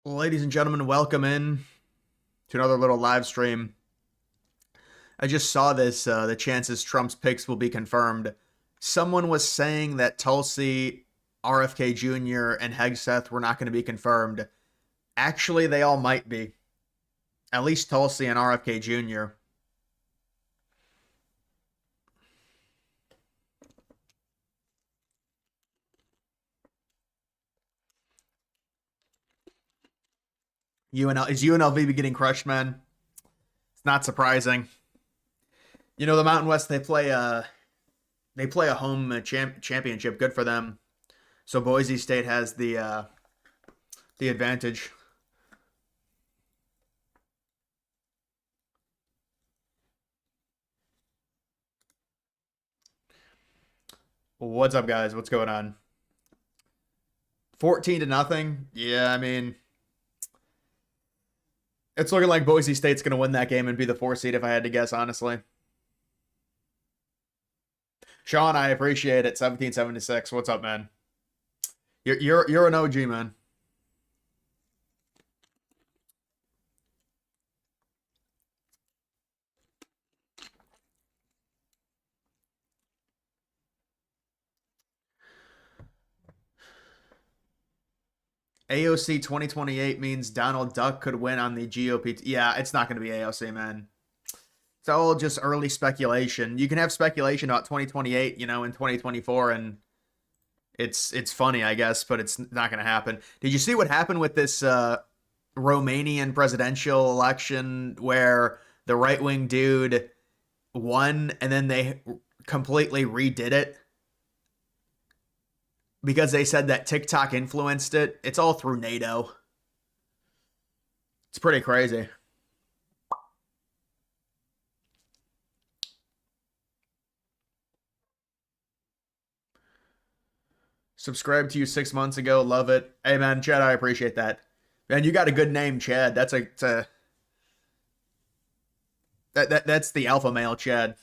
Well, ladies and gentlemen, welcome in to another little live stream. I just saw this, the chances Trump's picks will be confirmed. Someone was saying that Tulsi, RFK Jr., and Hegseth were not going to be confirmed. Actually, they all might be. At least Tulsi and RFK Jr. Is UNLV getting crushed, man? It's not surprising. You know, the Mountain West, they play a home championship. Good for them. So Boise State has the advantage. What's up, guys? What's going on? 14-0. Yeah, I mean, it's looking like Boise State's going to win that game and be the 4 seed if I had to guess, honestly. Sean, I appreciate it. 1776. What's up, man? You're an OG, man. AOC 2028 means Donald Duck could win on the GOP. Yeah, it's not going to be AOC, man. It's all just early speculation. You can have speculation about 2028, in 2024, and it's funny, I guess, but it's not going to happen. Did you see what happened with this Romanian presidential election where the right-wing dude won and then they completely redid it because they said that TikTok influenced it? It's all through NATO. It's pretty crazy. Subscribed to you 6 months ago. Love it. Hey, man, Chad, I appreciate that. Man, you got a good name, Chad. That's the alpha male, Chad.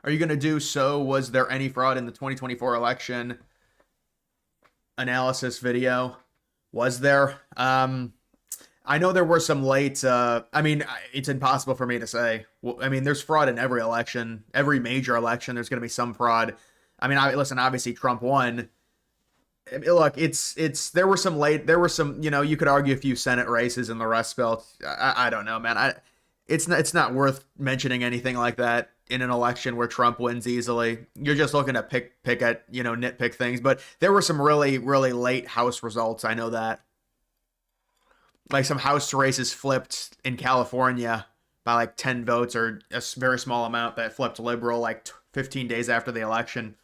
Are you going to do so? Was there any fraud in the 2024 election analysis video? Was there? I know there were some late. I mean, it's impossible for me to say. I mean, there's fraud in every election, every major election. There's going to be some fraud. I mean, listen. Obviously, Trump won. Look, there were some late. There were some. You could argue a few Senate races in the Rust Belt. I don't know, man. It's not worth mentioning anything like that in an election where Trump wins easily. You're just looking to pick at nitpick things. But there were some really really late House results. I know that. Like some House races flipped in California by like 10 votes or a very small amount that flipped liberal like 15 days after the election.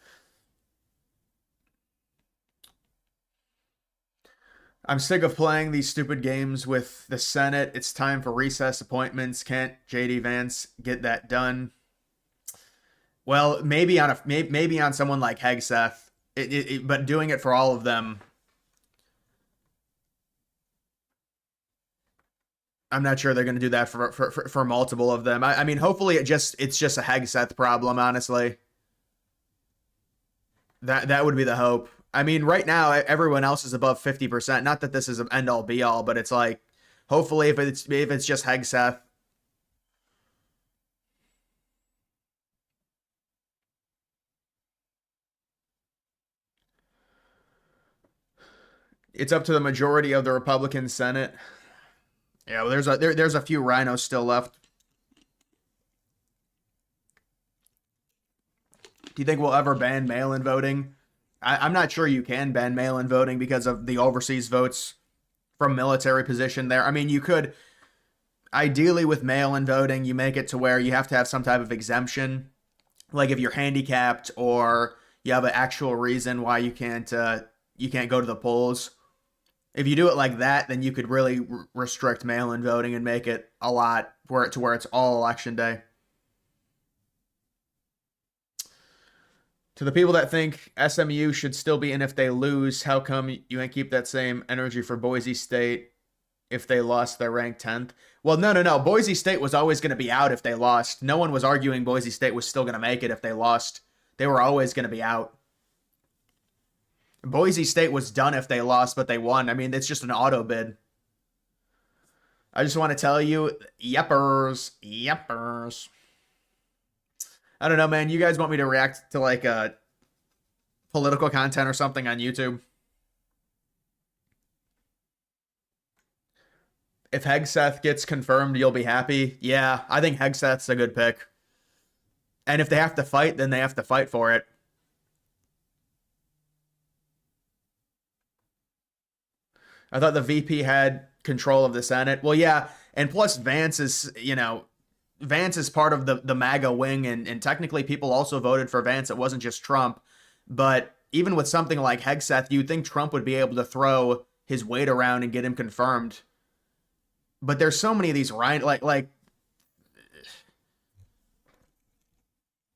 I'm sick of playing these stupid games with the Senate. It's time for recess appointments. Can't JD Vance get that done? Well, maybe on someone like Hegseth, but doing it for all of them, I'm not sure they're going to do that for multiple of them. I mean, hopefully it's just a Hegseth problem. Honestly, that would be the hope. I mean, right now everyone else is above 50%. Not that this is an end all be all, but it's like hopefully if it's just Hegseth. It's up to the majority of the Republican Senate. Yeah, well, there's a few rhinos still left. Do you think we'll ever ban mail-in voting? I'm not sure you can ban mail-in voting because of the overseas votes from military position there. I mean, you could ideally with mail-in voting, you make it to where you have to have some type of exemption, like if you're handicapped or you have an actual reason why you can't go to the polls. If you do it like that, then you could really restrict mail-in voting and make it a lot where it's all election day. To the people that think SMU should still be in if they lose, how come you ain't keep that same energy for Boise State if they lost their ranked 10th? Well, no. Boise State was always going to be out if they lost. No one was arguing Boise State was still going to make it if they lost They were always going to be out. Boise State was done if they lost, but they won. I mean, it's just an auto bid. I just want to tell you, yepers, yepers. I don't know, man. You guys want me to react to like political content or something on YouTube? If Hegseth gets confirmed, you'll be happy. Yeah, I think Hegseth's a good pick. And if they have to fight, then they have to fight for it. I thought the VP had control of the Senate. Well, yeah, and plus Vance is, Vance is part of the MAGA wing, and technically people also voted for Vance. It wasn't just Trump. But even with something like Hegseth, you'd think Trump would be able to throw his weight around and get him confirmed. But there's so many of these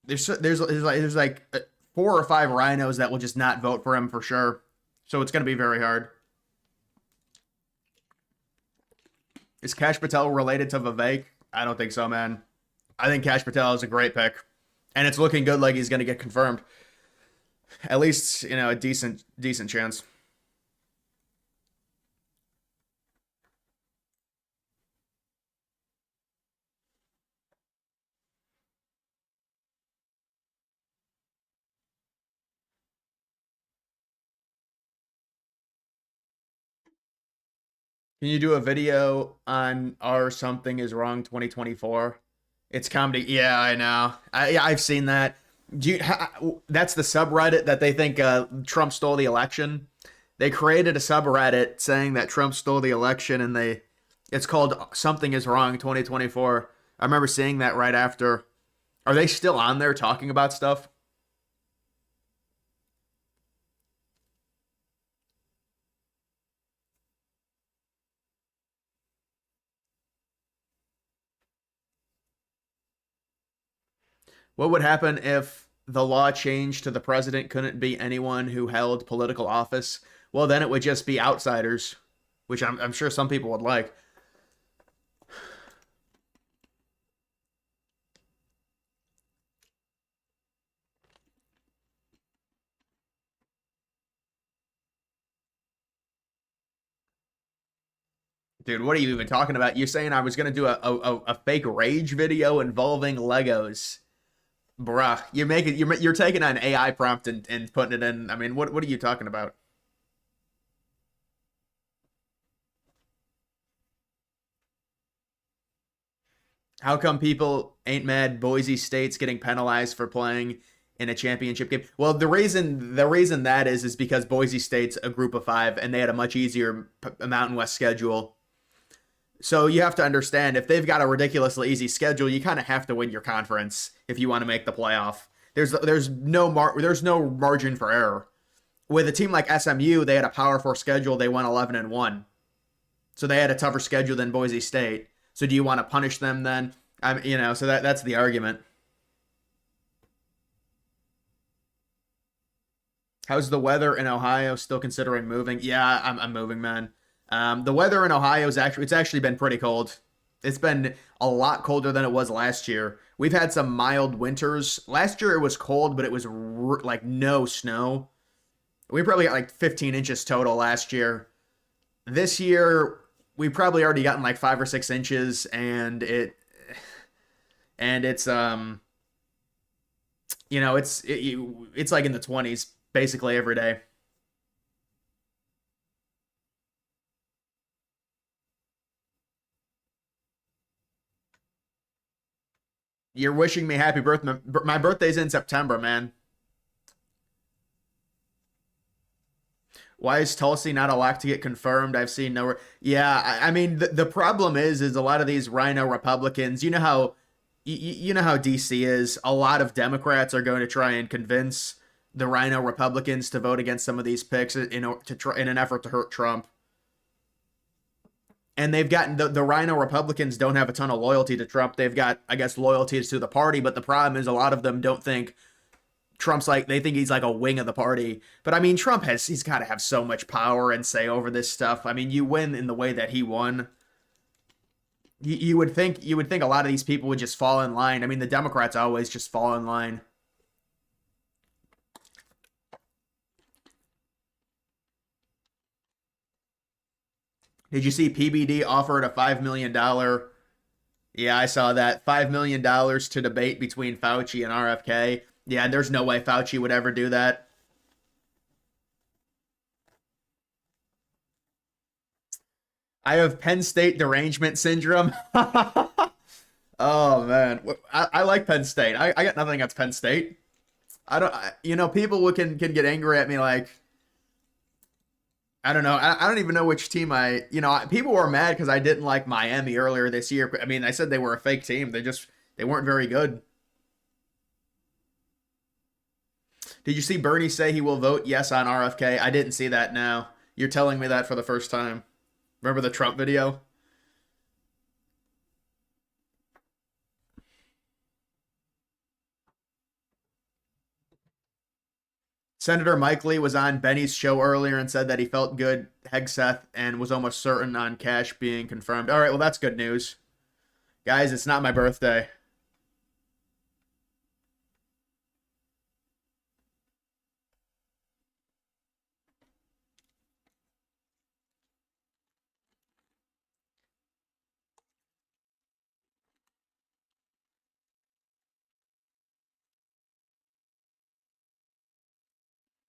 there's like 4 or 5 rhinos that will just not vote for him for sure. So it's going to be very hard. Is Kash Patel related to Vivek? I don't think so, man. I think Kash Patel is a great pick. And it's looking good like he's going to get confirmed. At least, a decent chance. Can you do a video on our Something Is Wrong 2024? It's comedy. Yeah, I know. I've seen that. That's the subreddit that they think Trump stole the election. They created a subreddit saying that Trump stole the election, and it's called Something Is Wrong 2024. I remember seeing that right after. Are they still on there talking about stuff? What would happen if the law changed to the president couldn't be anyone who held political office? Well, then it would just be outsiders, which I'm sure some people would like. Dude, what are you even talking about? You're saying I was gonna do a fake rage video involving Legos. Bruh, you're taking an AI prompt and putting it in. I mean, what are you talking about? How come people ain't mad Boise State's getting penalized for playing in a championship game? Well, the reason that is because Boise State's a group of 5 and they had a much easier Mountain West schedule. So you have to understand, if they've got a ridiculously easy schedule, you kind of have to win your conference if you want to make the playoff. There's no margin for error. With a team like SMU, they had a Power 4 schedule. They won 11-1, so they had a tougher schedule than Boise State. So do you want to punish them then? So that's the argument. How's the weather in Ohio? Still considering moving? Yeah, I'm moving, man. The weather in Ohio it's actually been pretty cold. It's been a lot colder than it was last year. We've had some mild winters. Last year it was cold, but it was like no snow. We probably got like 15 inches total last year. This year we probably already gotten like 5 or 6 inches, and it's it's like in the 20s basically every day. You're wishing me happy birthday. My birthday's in September, man. Why is Tulsi not a lock to get confirmed? I've seen nowhere. Yeah, I mean the problem is a lot of these Rhino Republicans. You know how DC is. A lot of Democrats are going to try and convince the Rhino Republicans to vote against some of these picks in an effort to hurt Trump. And they've gotten the Rhino Republicans don't have a ton of loyalty to Trump. They've got, I guess, loyalties to the party, but the problem is a lot of them don't think they think he's like a wing of the party. But I mean, he's got to have so much power and say over this stuff. I mean, you win in the way that he won. You would think a lot of these people would just fall in line. I mean, the Democrats always just fall in line. Did you see PBD offered a $5 million? Yeah, I saw that. $5 million to debate between Fauci and RFK. Yeah, there's no way Fauci would ever do that. I have Penn State derangement syndrome. Oh man, I like Penn State. I got nothing against Penn State. I don't. People can get angry at me like I don't know. I don't even know which team people were mad because I didn't like Miami earlier this year. I mean, I said they were a fake team. They weren't very good. Did you see Bernie say he will vote yes on RFK? I didn't see that now. You're telling me that for the first time. Remember the Trump video? Senator Mike Lee was on Benny's show earlier and said that he felt good, Hegseth, and was almost certain on cash being confirmed. All right, well, that's good news. Guys, it's not my birthday.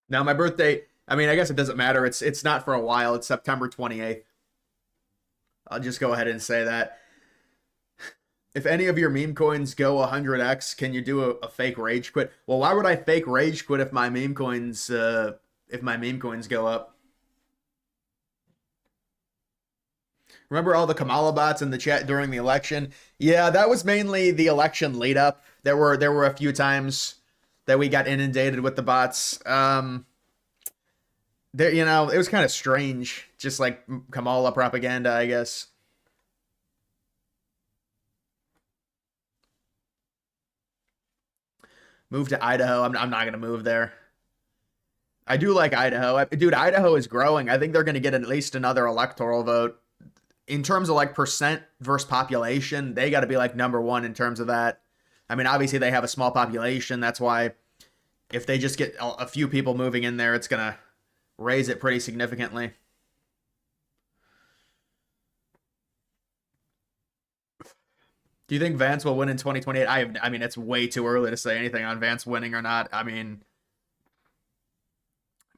Now, my birthday, I mean, I guess it doesn't matter. It's not for a while. It's September 28th. I'll just go ahead and say that. If any of your meme coins go 100x, can you do a fake rage quit? Well, why would I fake rage quit if my meme coins go up? Remember all the Kamala bots in the chat during the election? Yeah, that was mainly the election lead up. There were a few times that we got inundated with the bots. It was kind of strange, just like Kamala propaganda, I guess. Move to Idaho. I'm not gonna move there. I do like Idaho. Dude, Idaho is growing. I think they're gonna get at least another electoral vote. In terms of like percent versus population, they got to be like number one in terms of that. I mean, obviously they have a small population. That's why if they just get a few people moving in there, it's gonna raise it pretty significantly. Do you think Vance will win in 2028? I mean, it's way too early to say anything on Vance winning or not. I mean,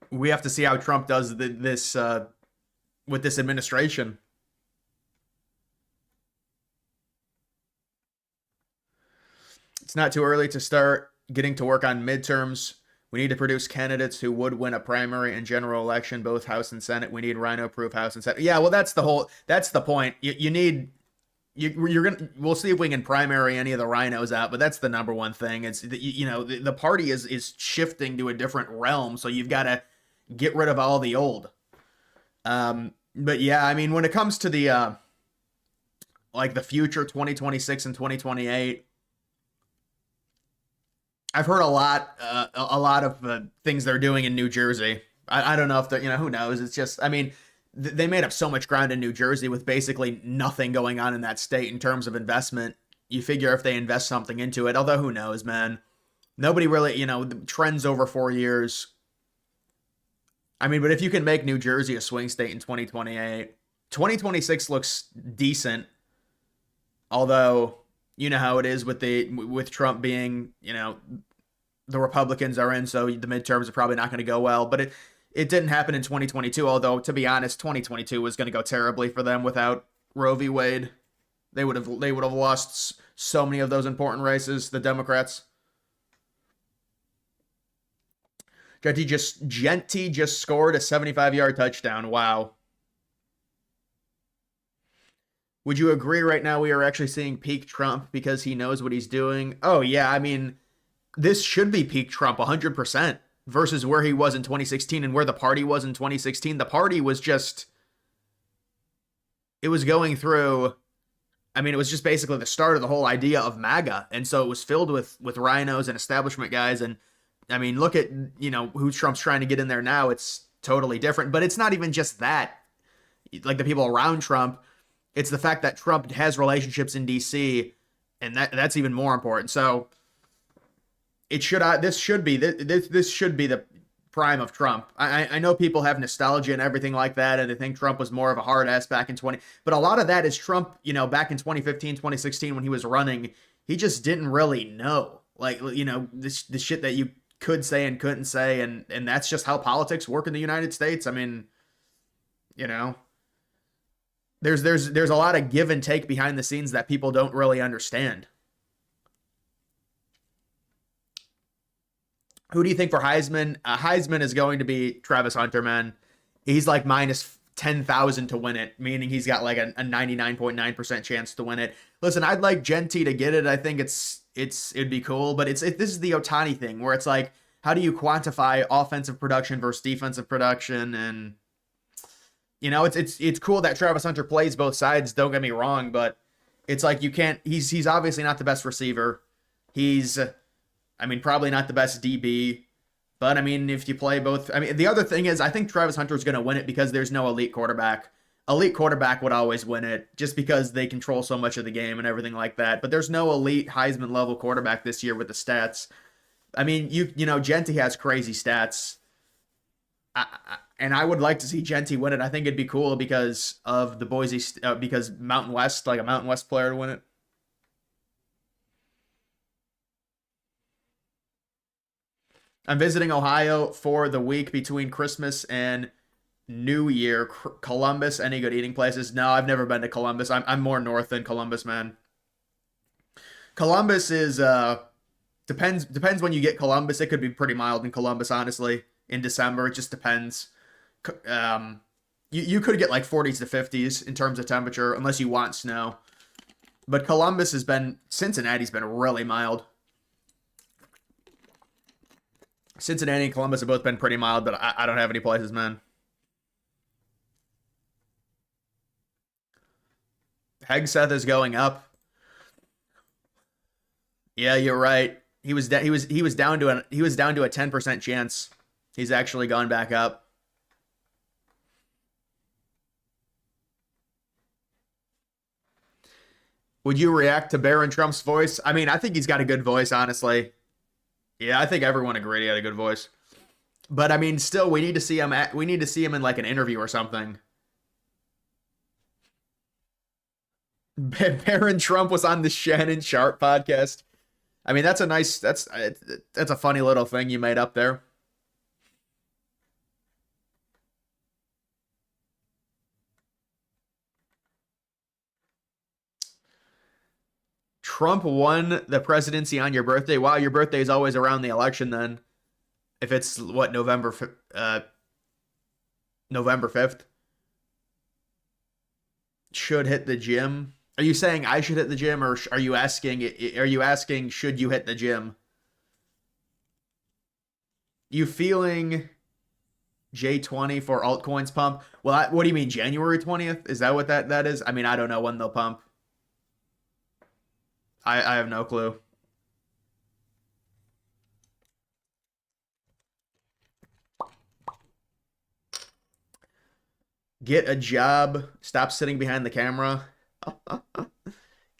we have to see how Trump does this with this administration. It's not too early to start getting to work on midterms. We need to produce candidates who would win a primary and general election, both House and Senate. We need rhino-proof House and Senate. Yeah, well, that's the point. You need we'll see if we can primary any of the rhinos out, but that's the number one thing. It's the party is shifting to a different realm, so you've got to get rid of all the old. But yeah, I mean, when it comes to the like the future 2026 and 2028, I've heard a lot of things they're doing in New Jersey. I don't know if they're, who knows? It's just, I mean, they made up so much ground in New Jersey with basically nothing going on in that state in terms of investment. You figure if they invest something into it, although who knows, man? Nobody really, the trends over 4 years. I mean, but if you can make New Jersey a swing state in 2028, 2026 looks decent. Although, you know how it is with Trump being, the Republicans are in, so the midterms are probably not going to go well. But it didn't happen in 2022, although, to be honest, 2022 was going to go terribly for them without Roe v. Wade. They would have lost so many of those important races, the Democrats. Genty just scored a 75-yard touchdown. Wow. Would you agree right now we are actually seeing peak Trump because he knows what he's doing? Oh, yeah. I mean, this should be peak Trump 100% versus where he was in 2016 and where the party was in 2016. The party was it was going through, I mean, it was just basically the start of the whole idea of MAGA. And so it was filled with rhinos and establishment guys. And I mean, look at, who Trump's trying to get in there now. It's totally different. But it's not even just that. Like the people around Trump, it's the fact that Trump has relationships in D.C., and that's even more important. So this should be the prime of Trump. I know people have nostalgia and everything like that, and they think Trump was more of a hard ass back in 20. But a lot of that is Trump, back in 2015, 2016 when he was running, he just didn't really know. Like, this the shit that you could say and couldn't say, and that's just how politics work in the United States. I mean, you know, there's a lot of give and take behind the scenes that people don't really understand. Who do you think for Heisman? Heisman is going to be Travis Hunter, man. He's like minus 10,000 to win it, meaning he's got like a 99.9% chance to win it. Listen, I'd like Genty to get it. I think it'd be cool, but this is the Otani thing where it's like, how do you quantify offensive production versus defensive production? And it's cool that Travis Hunter plays both sides, don't get me wrong, but it's like you can't he's obviously not the best receiver. He's probably not the best DB, but if you play both, the other thing is I think Travis Hunter is going to win it because there's no elite quarterback. Elite quarterback would always win it just because they control so much of the game and everything like that. But there's no elite Heisman level quarterback this year with the stats. Genty has crazy stats. And I would like to see Genty win it. I think it'd be cool because of the because Mountain West, like a Mountain West player to win it. I'm visiting Ohio for the week between Christmas and New Year. Columbus, any good eating places? No, I've never been to Columbus. I'm more north than Columbus, man. Columbus is depends when you get Columbus. It could be pretty mild in Columbus, honestly. In December, it just depends. You could get like 40s to 50s in terms of temperature unless you want snow. But Cincinnati's been really mild. Cincinnati and Columbus have both been pretty mild, but I don't have any places, man. Hegseth is going up. Yeah, you're right. He was down to a 10% chance. He's actually gone back up. Would you react to Barron Trump's voice? I think he's got a good voice, honestly. Yeah, I think everyone agreed he had a good voice. But still, we need to see him in like an interview or something. Barron Trump was on the Shannon Sharp podcast. That's a funny little thing you made up there. Trump won the presidency on your birthday. Wow, your birthday is always around the election then. If it's what, November 5th. Should hit the gym. Are you saying I should hit the gym, or are you asking should you hit the gym? You feeling J20 for altcoins pump? Well, what do you mean, January 20th? Is that what that is? I don't know when they'll pump. I have no clue. Get a job. Stop sitting behind the camera.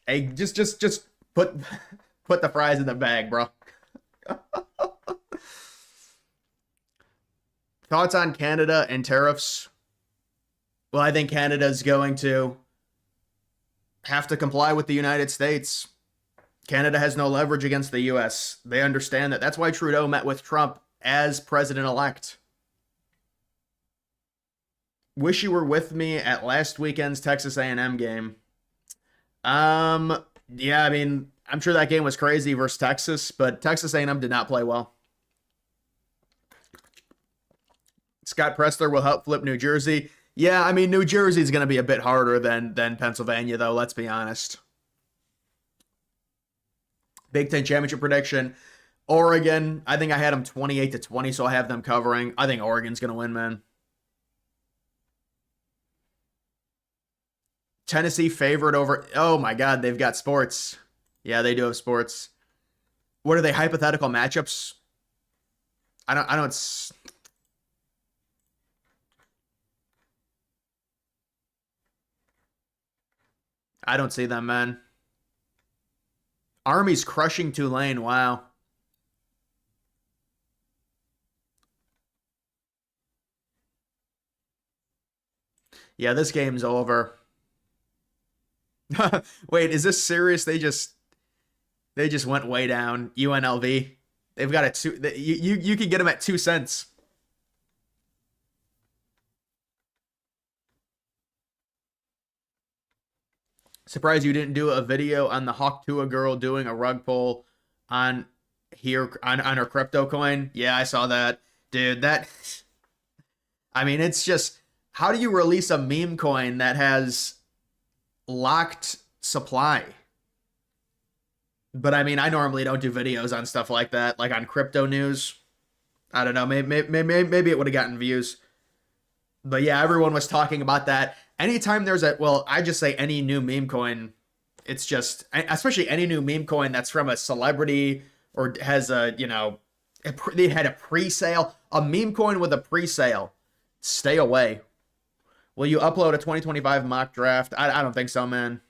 Hey, just put the fries in the bag, bro. Thoughts on Canada and tariffs? Well, I think Canada's going to have to comply with the United States. Canada has no leverage against the U.S. They understand that. That's why Trudeau met with Trump as president-elect. Wish you were with me at last weekend's Texas A&M game. Yeah, I'm sure that game was crazy versus Texas, but Texas A&M did not play well. Scott Pressler will help flip New Jersey. Yeah, New Jersey is going to be a bit harder than Pennsylvania, though, let's be honest. Big Ten championship prediction. Oregon, I think I had them 28-20, so I have them covering. I think Oregon's going to win, man. Tennessee favored over. Oh my God, they've got sports. Yeah, they do have sports. What are they, hypothetical matchups? I don't. I don't see them, man. Army's crushing Tulane. Wow. Yeah, this game's over. Wait, is this serious? They just went way down. UNLV. They've got a two. You can get them at 2 cents. Surprised you didn't do a video on the Hawk Tua girl doing a rug pull on here on her crypto coin. Yeah, I saw that, dude. That I mean, it's just how do you release a meme coin that has locked supply? But I mean, I normally don't do videos on stuff like that, like on crypto news. I don't know. Maybe it would have gotten views. But yeah, everyone was talking about that. Anytime there's a, well, I just say any new meme coin, it's just, especially any new meme coin that's from a celebrity or has a, they had a pre-sale, a meme coin with a pre-sale. Stay away. Will you upload a 2025 mock draft? I don't think so, man.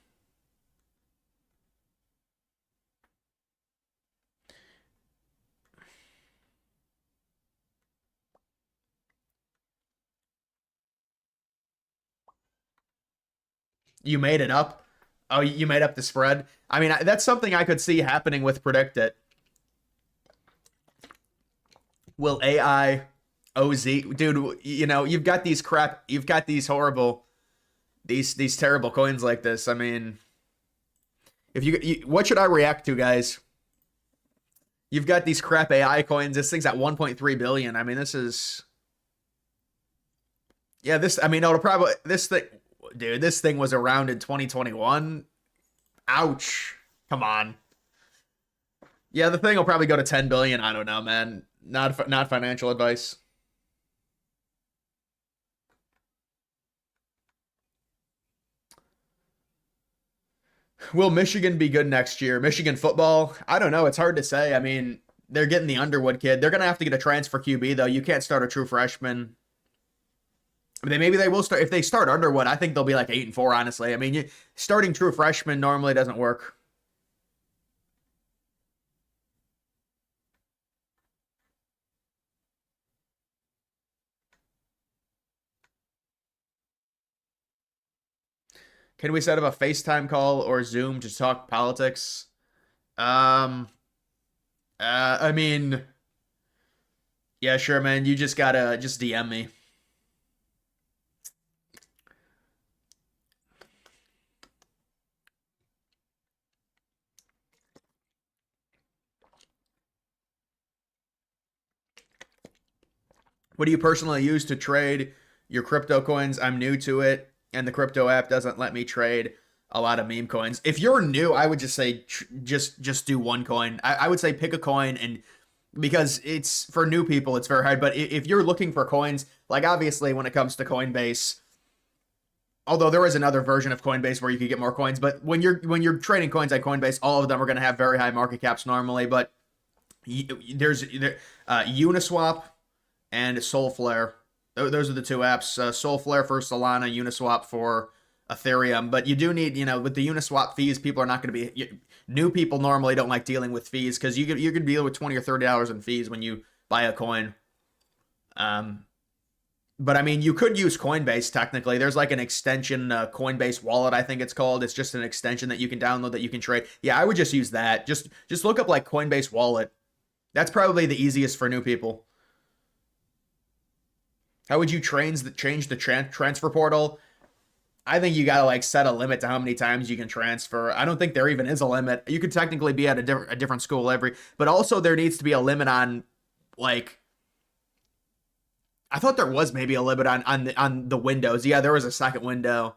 You made it up. Oh, you made up the spread. I mean, that's something I could see happening with Predict It. Will AI OZ, dude? You've got these horrible, these terrible coins like this. I mean, if what should I react to, guys? You've got these crap AI coins. This thing's at 1.3 billion. I mean, this is, yeah. This, I mean, it'll probably this thing, dude. This thing was around in 2021. Ouch. Come on. Yeah, the thing will probably go to 10 billion. I don't know, man. Not financial advice. Will Michigan be good next year? Michigan football? I don't know. It's hard to say. I mean, they're getting the Underwood kid. They're gonna have to get a transfer QB though. You can't start a true freshman. Maybe they will start if they start Underwood. I think they'll be like 8-4. Honestly, I mean, starting true freshmen normally doesn't work. Can we set up a FaceTime call or Zoom to talk politics? Um, I mean, yeah, sure, man. You just gotta just DM me. What do you personally use to trade your crypto coins? I'm new to it, and the crypto app doesn't let me trade a lot of meme coins. If you're new, I would just say just do one coin. I would say pick a coin and because it's for new people, it's very hard. But if you're looking for coins, like obviously when it comes to Coinbase, although there is another version of Coinbase where you could get more coins, but when you're trading coins at Coinbase, all of them are going to have very high market caps normally. But there's Uniswap and Soulflare. Those are the two apps. Soulflare for Solana, Uniswap for Ethereum. But you do need, with the Uniswap fees, people are not going to be new people normally don't like dealing with fees because you could deal with $20 or $30 in fees when you buy a coin. Um, but I mean, you could use Coinbase technically. There's like an extension, Coinbase Wallet, I think it's called. It's just an extension that you can download that you can trade. Yeah, I would just use that. Just look up like Coinbase Wallet. That's probably the easiest for new people. How would you change the transfer portal? I think you gotta like set a limit to how many times you can transfer. I don't think there even is a limit. You could technically be at a different school every, but also there needs to be a limit on like I thought there was maybe a limit on the windows. Yeah, there was a second window.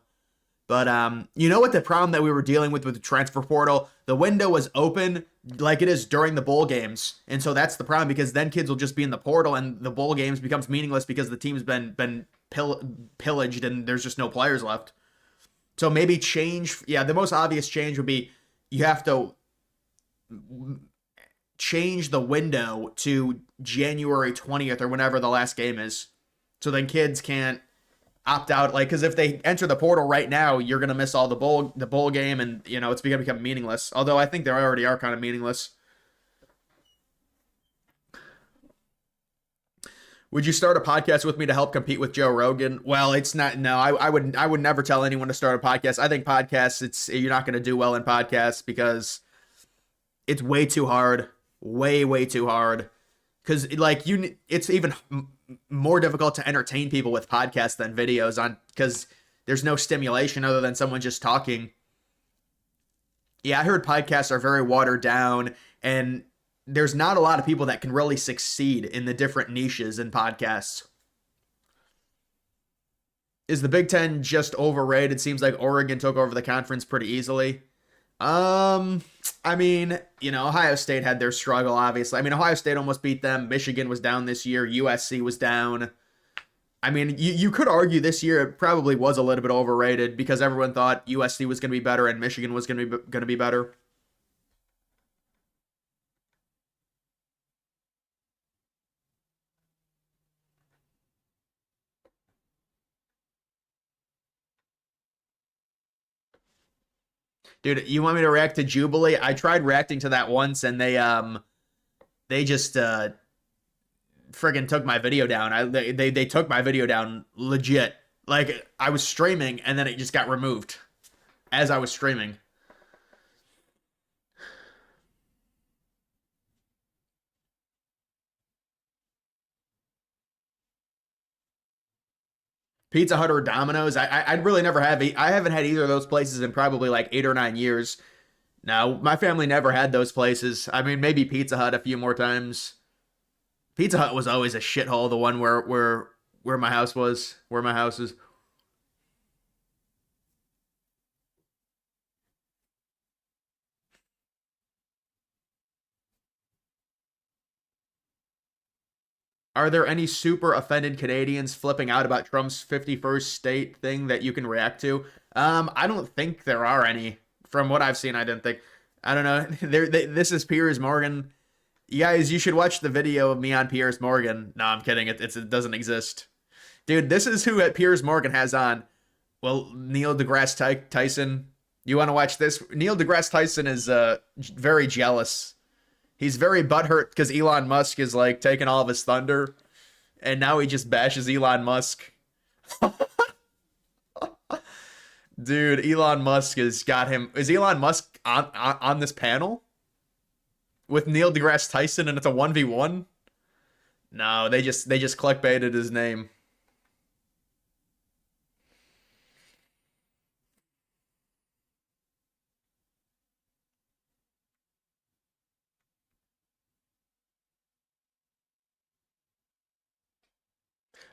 But you know what the problem that we were dealing with the transfer portal? The window was open like it is during the bowl games, and so that's the problem because then kids will just be in the portal, and the bowl games becomes meaningless because the team's been pillaged and there's just no players left. So maybe change. Yeah, the most obvious change would be you have to change the window to January 20th or whenever the last game is, so then kids can't opt out like because if they enter the portal right now you're gonna miss all the bowl game and it's gonna become meaningless, although I think they already are kind of meaningless. Would you start a podcast with me to help compete with Joe Rogan? Well, it's not. No, I would never tell anyone to start a podcast. I think podcasts, it's you're not going to do well in podcasts because it's way too hard, way too hard. Because like it's even more difficult to entertain people with podcasts than videos on because there's no stimulation other than someone just talking. Yeah, I heard podcasts are very watered down, and there's not a lot of people that can really succeed in the different niches in podcasts. Is the Big Ten just overrated? Seems like Oregon took over the conference pretty easily. Um, I mean, Ohio State had their struggle, obviously. I mean, Ohio State almost beat them. Michigan was down this year. USC was down. I mean, you could argue this year it probably was a little bit overrated because everyone thought USC was going to be better and Michigan was going to be better. Dude, you want me to react to Jubilee? I tried reacting to that once and they just friggin' took my video down. They took my video down legit. Like I was streaming and then it just got removed as I was streaming. Pizza Hut or Domino's. I'd really never have. I haven't had either of those places in probably like 8 or 9 years. No, my family never had those places. I mean, maybe Pizza Hut a few more times. Pizza Hut was always a shithole. The one where my house was, where my house is. Are there any super offended Canadians flipping out about Trump's 51st state thing that you can react to? I don't think there are any. From what I've seen, I didn't think. I don't know. This is Piers Morgan. You guys, you should watch the video of me on Piers Morgan. No, I'm kidding. It doesn't exist. Dude, this is who Piers Morgan has on. Well, Neil deGrasse Tyson. You want to watch this? Neil deGrasse Tyson is very jealous. He's very butthurt because Elon Musk is like taking all of his thunder, and now he just bashes Elon Musk. Dude, Elon Musk has got him. Is Elon Musk on this panel with Neil deGrasse Tyson, and it's a 1v1? No, they just clickbaited his name.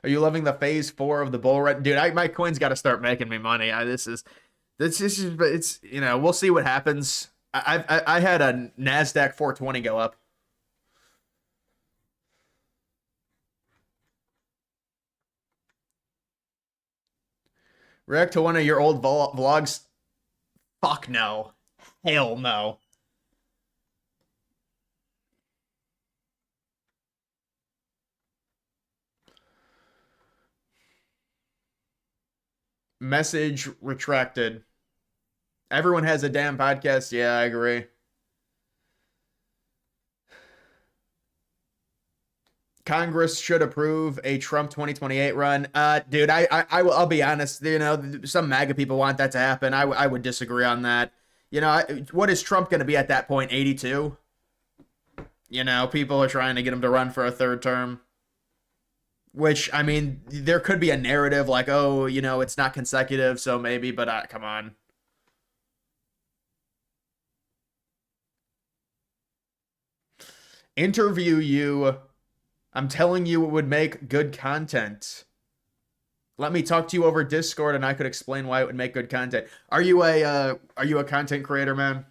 Are you loving the phase four of the bull run? Dude, my coin's got to start making me money. This is, it's, we'll see what happens. I had a NASDAQ 420 go up. React to one of your old vlogs? Fuck no. Hell no. Message retracted. Everyone has a damn podcast. Yeah, I agree. Congress should approve a Trump 2028 run. Dude, I'll be honest. Some MAGA people want that to happen. I would disagree on that. What is Trump going to be at that point? 82. People are trying to get him to run for a third term. Which I mean, there could be a narrative like, oh, it's not consecutive, so maybe. But come on. Interview you. I'm telling you, it would make good content. Let me talk to you over Discord, and I could explain why it would make good content. Are you a content creator, man?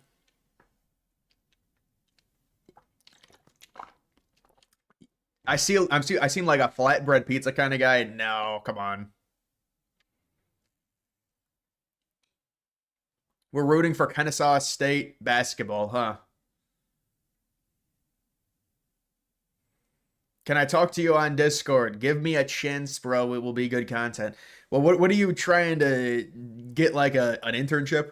I seem like a flatbread pizza kind of guy. No, come on. We're rooting for Kennesaw State basketball, huh? Can I talk to you on Discord? Give me a chance, bro. It will be good content. Well, what are you trying to get like an internship?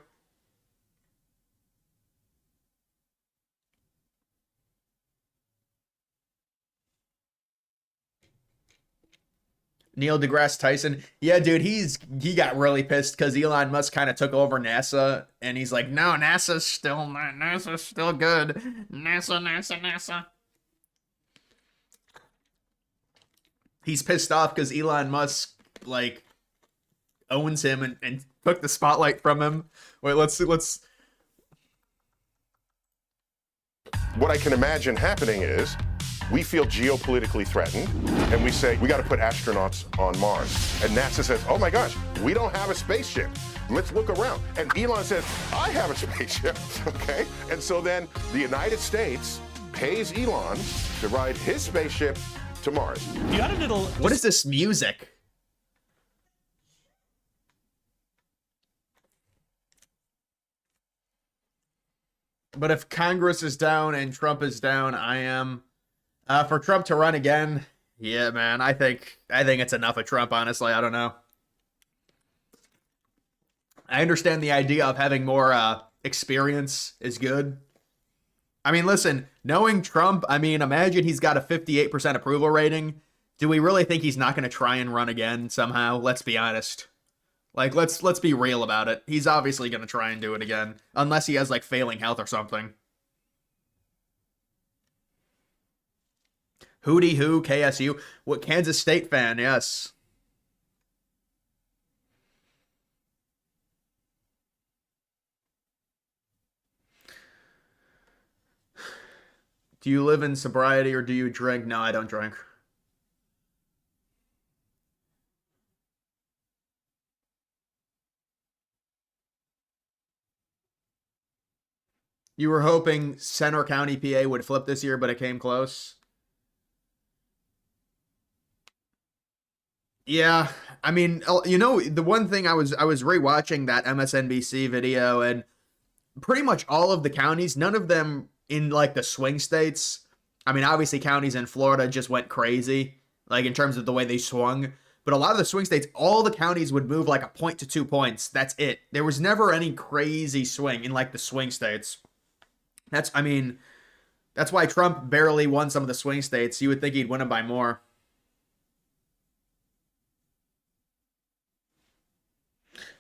Neil deGrasse Tyson. Yeah, dude, he got really pissed because Elon Musk kind of took over NASA, and he's like, no, NASA's still good. NASA. He's pissed off because Elon Musk like owns him and took the spotlight from him. Wait, let's. What I can imagine happening is we feel geopolitically threatened, and we say, we got to put astronauts on Mars. And NASA says, oh my gosh, we don't have a spaceship. Let's look around. And Elon says, I have a spaceship, okay? And so then the United States pays Elon to ride his spaceship to Mars. You got a little... What is this music? But if Congress is down and Trump is down, I am. For Trump to run again, yeah, man, I think it's enough of Trump, honestly. I don't know. I understand the idea of having more experience is good. I mean, listen, knowing Trump, I mean, imagine he's got a 58% approval rating. Do we really think he's not going to try and run again somehow? Let's be honest. Like, let's be real about it. He's obviously going to try and do it again. Unless he has, like, failing health or something. Hootie Who, KSU. What, Kansas State fan, yes. Do you live in sobriety or do you drink? No, I don't drink. You were hoping Center County, PA would flip this year, but it came close. Yeah, I mean, you know, the one thing I was rewatching that MSNBC video, and pretty much all of the counties, none of them in like the swing states. I mean, obviously counties in Florida just went crazy, like in terms of the way they swung. But a lot of the swing states, all the counties would move like a point to 2 points. That's it. There was never any crazy swing in like the swing states. I mean, that's why Trump barely won some of the swing states. You would think he'd win them by more.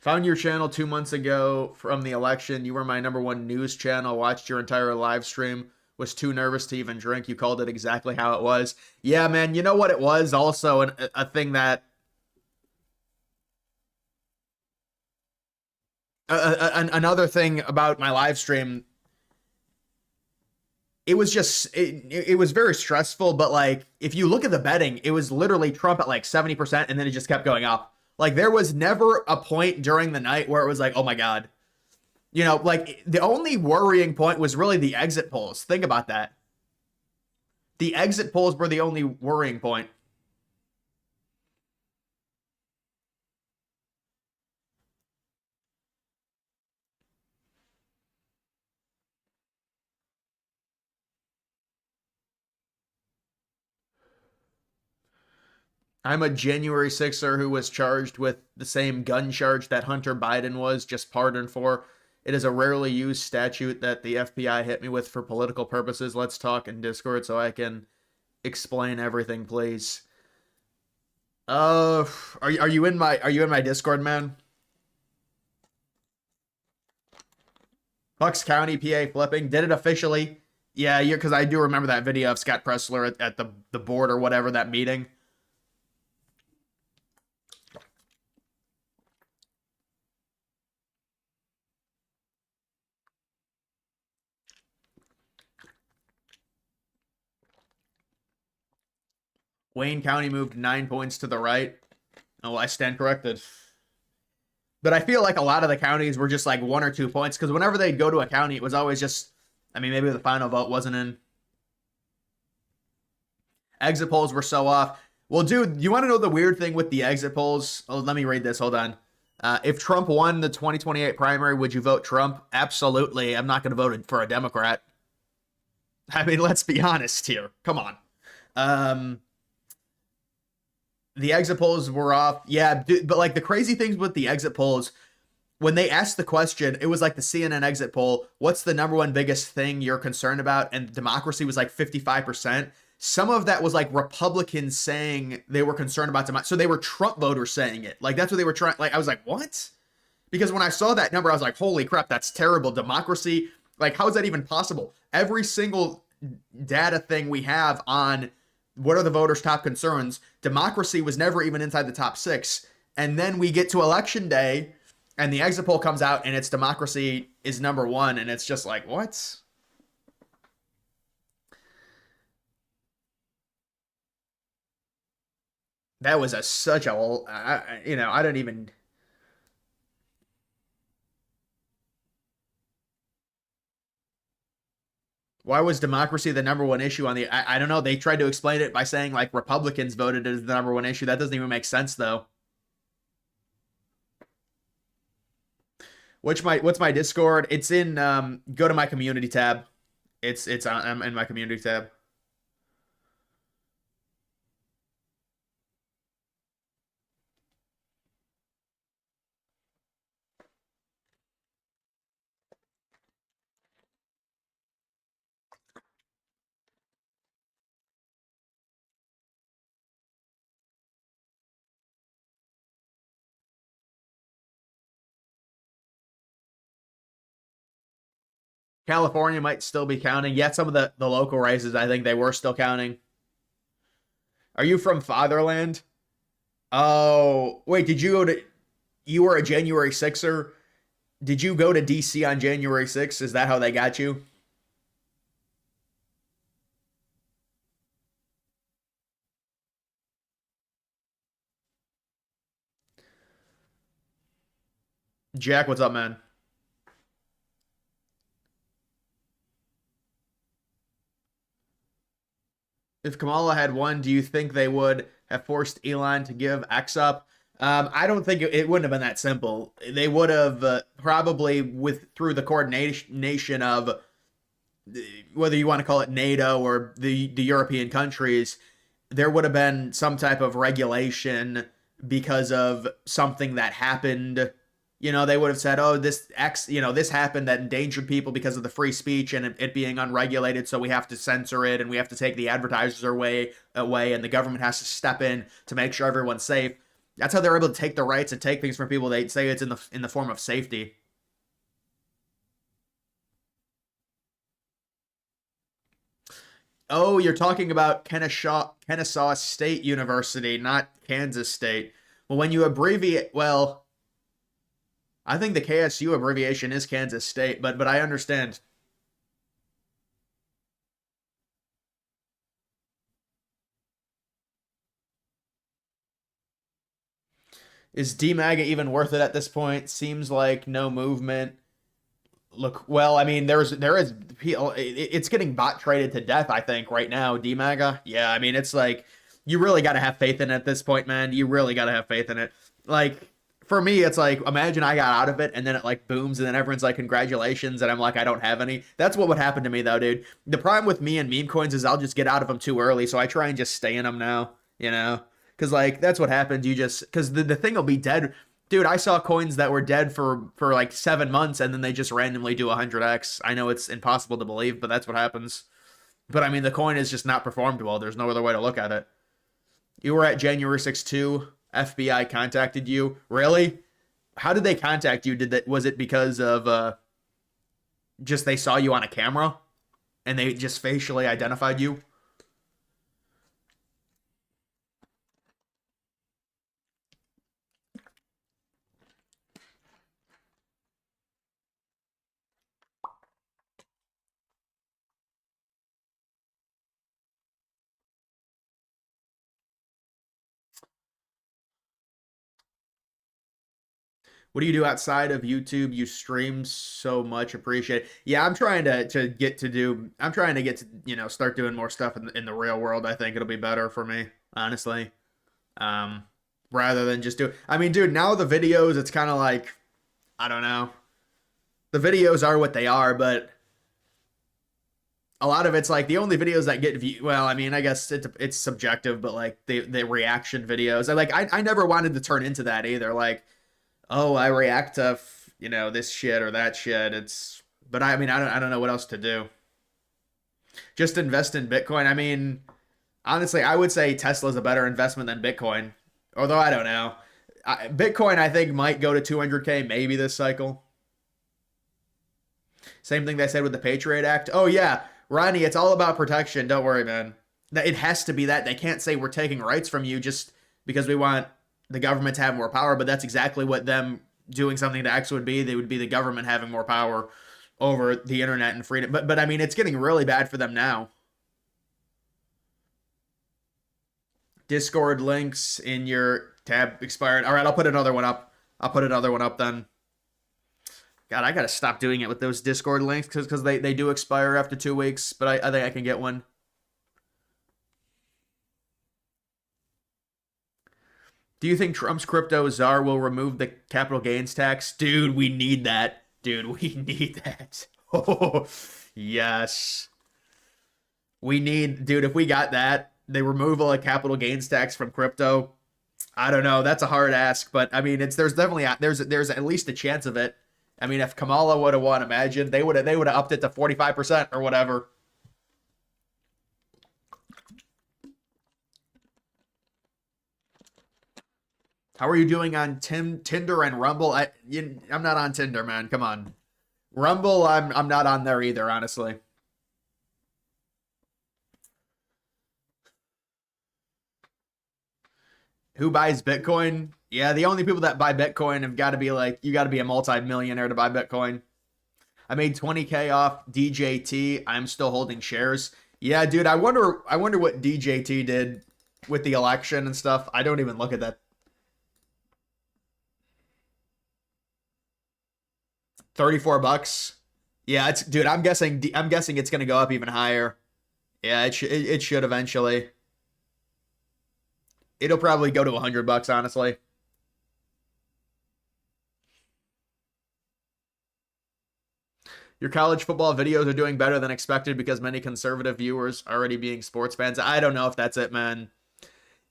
Found your channel 2 months ago from the election. You were my #1 news channel. Watched your entire live stream. Was too nervous to even drink. You called it exactly how it was. Yeah, man. You know what it was? Also, a thing that another thing about my live stream. It was just it was very stressful. But like, if you look at the betting, it was literally Trump at like 70%, and then it just kept going up. Like, there was never a point during the night where it was like, oh my God. You know, like, the only worrying point was really the exit polls. Think about that. The exit polls were the only worrying point. I'm a January 6er who was charged with the same gun charge that Hunter Biden was, just pardoned for. It is a rarely used statute that the FBI hit me with for political purposes. Let's talk in Discord so I can explain everything, please. Are you in my Discord, man? Bucks County, PA flipping. Did it officially. Yeah, because I do remember that video of Scott Pressler at the board or whatever, that meeting. Wayne County moved 9 points to the right. Oh, I stand corrected. But I feel like a lot of the counties were just like 1 or 2 points, because whenever they'd go to a county, it was always just, I mean, maybe the final vote wasn't in. Exit polls were so off. Well, dude, you want to know the weird thing with the exit polls? Oh, let me read this. Hold on. If Trump won the 2028 primary, would you vote Trump? Absolutely. I'm not going to vote for a Democrat. I mean, let's be honest here. Come on. The exit polls were off. Yeah, but like the crazy things with the exit polls, when they asked the question, it was like the CNN exit poll, what's the #1 biggest thing you're concerned about? And democracy was like 55%. some of that was like Republicans saying they were concerned about democracy. So they were Trump voters saying it. Like that's what they were trying. Like I was like, what? Because when I saw that number, I was like, holy crap, that's terrible. Democracy. Like, how is that even possible? Every single data thing we have on what are the voters' top concerns, democracy was never even inside the top 6. And then we get to election day and the exit poll comes out and it's democracy is number 1. And it's just like, what? That was such a, I don't even. Why was democracy the number 1 issue on the? I don't know. They tried to explain it by saying like Republicans voted as the number 1 issue. That doesn't even make sense though. What's my Discord? It's in go to my community tab. It's on in my community tab. California might still be counting. Yet some of the local races, I think they were still counting. Are you from Fatherland? Oh, wait, did you go to you were a January 6er? Did you go to DC on January 6th? Is that how they got you? Jack, what's up, man? If Kamala had won, do you think they would have forced Elon to give X up? I don't think it wouldn't have been that simple. They would have probably with through the coordination of whether you want to call it NATO or the European countries, there would have been some type of regulation because of something that happened. They would have said, "Oh, this happened that endangered people because of the free speech and it being unregulated, so we have to censor it and we have to take the advertisers away, and the government has to step in to make sure everyone's safe." That's how they're able to take the rights and take things from people. They say it's in the form of safety. Oh, you're talking about Kennesaw State University, not Kansas State. Well, when you abbreviate, well, I think the KSU abbreviation is Kansas State, but I understand. Is DMAGA even worth it at this point? Seems like no movement. Look, well, I mean, there is it's getting bot traded to death, I think, right now. DMAGA, yeah, I mean, it's like you really got to have faith in it at this point, man. You really got to have faith in it. Like for me, it's like imagine I got out of it and then it like booms and then everyone's like congratulations and I'm like I don't have any. That's what would happen to me though, dude. The problem with me and meme coins is I'll just get out of them too early, so I try and just stay in them now, because like that's what happens. You just because the thing will be dead. Dude, I saw coins that were dead for like 7 months and then they just randomly do 100x. I know it's impossible to believe, but that's what happens. But I mean, the coin is just not performed well. There's no other way to look at it. You were at January 6 too. FBI contacted you. Really? How did they contact you? Was it because of just they saw you on a camera and they just facially identified you? What do you do outside of YouTube? You stream so much. Appreciate it. Yeah, I'm trying to get to do. I'm trying to get to start doing more stuff in the real world. I think it'll be better for me, honestly. Um, Rather than just do. I mean, dude, now the videos, it's kind of like I don't know. The videos are what they are, but a lot of it's like the only videos that get view. Well, I mean, I guess it's subjective, but like the reaction videos. I never wanted to turn into that either. Like oh, I react to this shit or that shit. But I mean, I don't know what else to do. Just invest in Bitcoin. I mean, Honestly, I would say Tesla's a better investment than Bitcoin. Although I don't know. Bitcoin, I think, might go to 200K maybe this cycle. Same thing they said with the Patriot Act. Oh, yeah. Ronnie, it's all about protection. Don't worry, man. It has to be that. They can't say we're taking rights from you just because we want the government to have more power, but that's exactly what them doing something to X would be. They would be the government having more power over the internet and freedom. But I mean, it's getting really bad for them now. Discord links in your tab expired. All right, I'll put another one up. I'll put another one up then. God, I gotta stop doing it with those Discord links because they do expire after 2 weeks. But I think I can get one. Do you think Trump's crypto czar will remove the capital gains tax? Dude, we need that. Dude, we need that. Oh, yes. We need, dude, if we got that, the removal of capital gains tax from crypto, I don't know. That's a hard ask, but I mean, there's definitely there's at least a chance of it. I mean, if Kamala would have won, imagine they would have upped it to 45% or whatever. How are you doing on Tinder and Rumble? I'm not on Tinder, man. Come on. Rumble, I'm not on there either, honestly. Who buys Bitcoin? Yeah, the only people that buy Bitcoin have got to be like, you got to be a multi-millionaire to buy Bitcoin. I made 20K off DJT. I'm still holding shares. Yeah, dude, I wonder what DJT did with the election and stuff. I don't even look at that. 34 bucks. Yeah, it's dude, I'm guessing it's going to go up even higher. Yeah, it should eventually. It'll probably go to 100 bucks, honestly. Your college football videos are doing better than expected because many conservative viewers are already being sports fans. I don't know if that's it, man.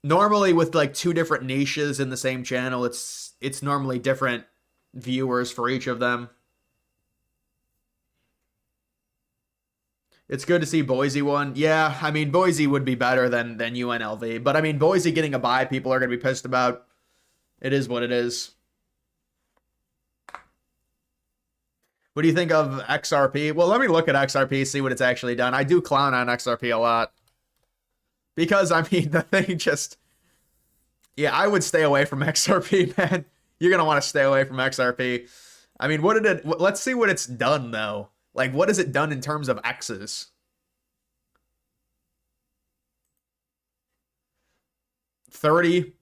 Normally with like two different niches in the same channel, it's normally different viewers for each of them. It's good to see Boise won. Yeah, I mean, Boise would be better than UNLV. But, I mean, Boise getting a bye, people are going to be pissed about. It is what it is. What do you think of XRP? Well, let me look at XRP, see what it's actually done. I do clown on XRP a lot. Because, I mean, the thing just... Yeah, I would stay away from XRP, man. You're going to want to stay away from XRP. I mean, what did it... Let's see what it's done, though. Like, what has it done in terms of X's? 30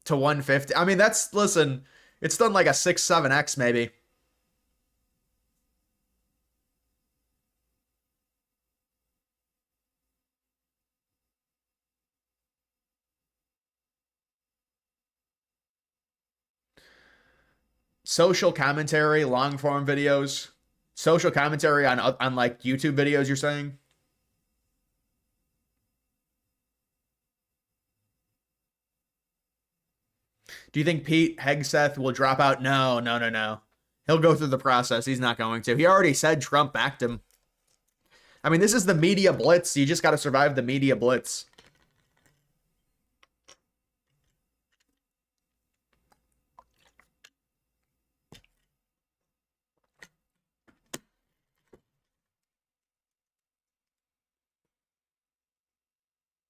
to 150. I mean, that's, listen, it's done like a 6, 7X maybe. Social commentary, long form videos. Social commentary on like YouTube videos, you're saying? Do you think Pete Hegseth will drop out? No, no, no, no. He'll go through the process. He's not going to. He already said Trump backed him. I mean, this is the media blitz. You just got to survive the media blitz.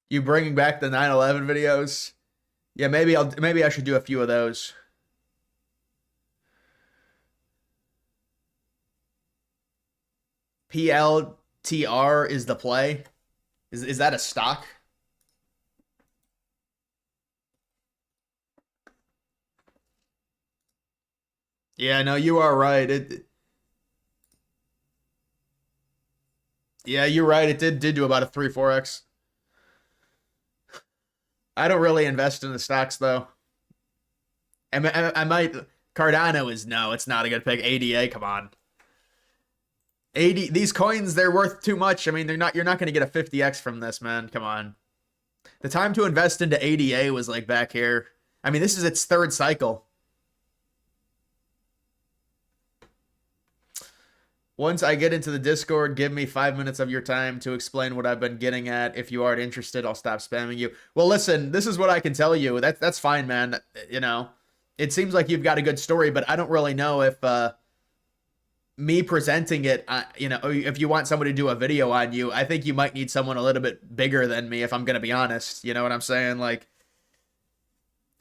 You bringing back the 9/11 videos? Yeah, maybe I should do a few of those. PLTR is the play. Is that a stock? Yeah, no, you are right. Yeah, you're right. It did do about a 3-4x. I don't really invest in the stocks though. I might. Cardano is no. It's not a good pick. ADA, come on. 80. These coins, they're worth too much. I mean, they're not. You're not going to get a 50x from this, man. Come on. The time to invest into ADA was like back here. I mean, this is its third cycle. Once I get into the Discord, give me 5 minutes of your time to explain what I've been getting at. If you aren't interested, I'll stop spamming you. Well, listen, this is what I can tell you. That's fine, man. You know, it seems like you've got a good story, but I don't really know if me presenting it, you know, if you want somebody to do a video on you, I think you might need someone a little bit bigger than me, if I'm gonna be honest. You know what I'm saying? Like,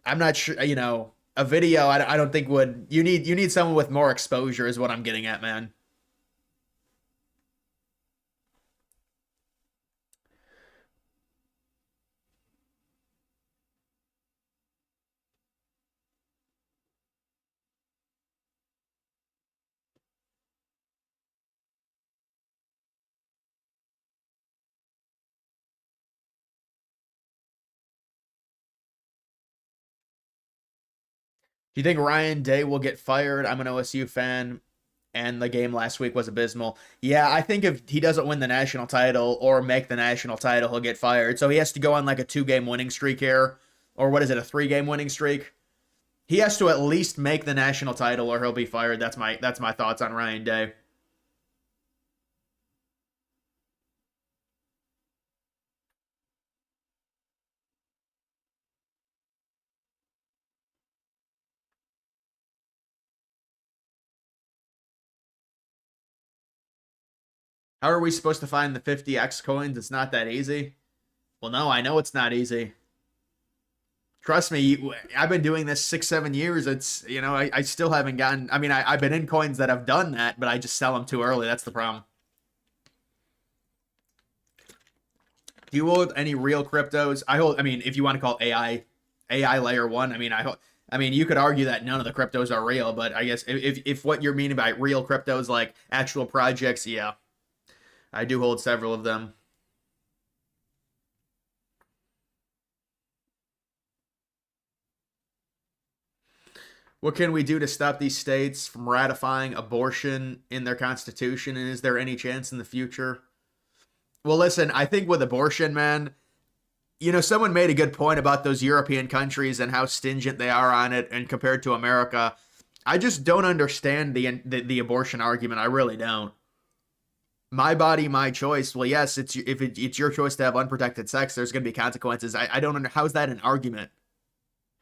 I'm not sure. You know, a video, I don't think would. You need someone with more exposure, is what I'm getting at, man. Do you think Ryan Day will get fired? I'm an OSU fan, and the game last week was abysmal. Yeah, I think if he doesn't win the national title or make the national title, he'll get fired. So he has to go on like a 2 game winning streak here. Or what is it, a 3 game winning streak? He has to at least make the national title or he'll be fired. That's my thoughts on Ryan Day. How are we supposed to find the 50x coins? It's not that easy. Well, no, I know it's not easy. Trust me, I've been doing this 6, 7 years. It's, you know, I still haven't gotten. I mean, I've been in coins that have done that, but I just sell them too early. That's the problem. Do you hold any real cryptos? I hold. I mean, if you want to call AI layer one. I mean, I mean, you could argue that none of the cryptos are real, but I guess if what you're meaning by real cryptos, like actual projects, yeah, I do hold several of them. What can we do to stop these states from ratifying abortion in their constitution? And is there any chance in the future? Well, listen, I think with abortion, man, you know, someone made a good point about those European countries and how stingent they are on it, and compared to America, I just don't understand the abortion argument. I really don't. My body, my choice. Well, yes, it's your choice to have unprotected sex. There's going to be consequences. I don't how is that an argument?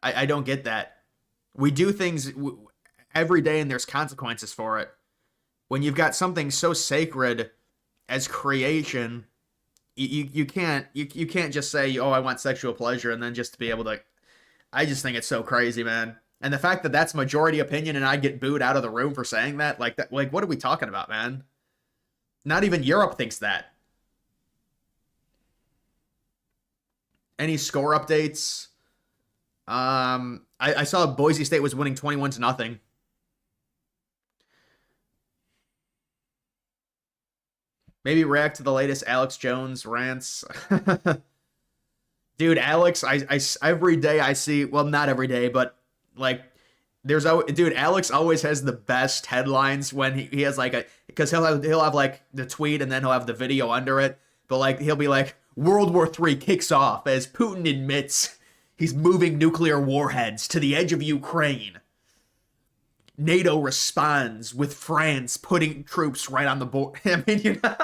I don't get that. We do things every day, and there's consequences for it. When you've got something so sacred as creation, you can't just say, oh, I want sexual pleasure, and then just to be able to. I just think it's so crazy, man. And the fact that that's majority opinion and I get booed out of the room for saying that, like what are we talking about, man? Not even Europe thinks that. Any score updates? I saw Boise State was winning 21-0. Maybe react to the latest Alex Jones rants. Dude, Alex, I every day I see, well, not every day, but like dude, Alex always has the best headlines when he has like because he'll have like the tweet and then he'll have the video under it, but like he'll be like, World War III kicks off as Putin admits he's moving nuclear warheads to the edge of Ukraine. NATO responds with France putting troops right on the board. I mean, you know,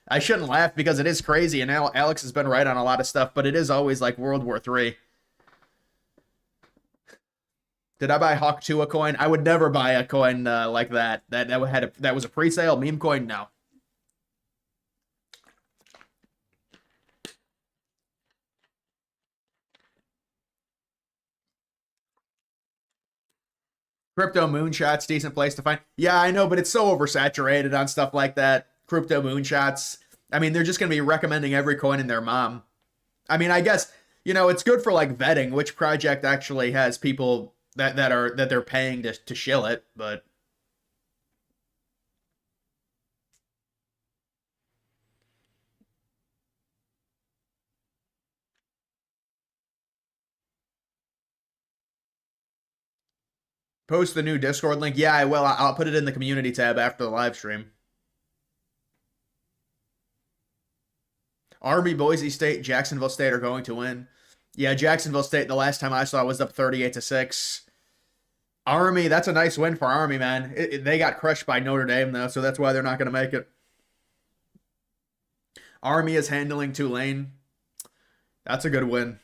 I shouldn't laugh because it is crazy, and Alex has been right on a lot of stuff, but it is always like World War III. Did I buy Hawk Tuah coin? I would never buy a coin like that. That was a pre-sale meme coin. No. Crypto moonshots, decent place to find. Yeah, I know, but it's so oversaturated on stuff like that. Crypto moonshots. I mean, they're just gonna be recommending every coin in their mom. I mean, I guess, you know, it's good for like vetting which project actually has people that they're paying to shill it, but post the new Discord link. Yeah, I will. I'll put it in the community tab after the live stream. Army, Boise State, Jacksonville State are going to win. Yeah, Jacksonville State, the last time I saw, was up 38-6. Army, that's a nice win for Army, man. They got crushed by Notre Dame though, so that's why they're not going to make it. Army is handling Tulane. That's a good win.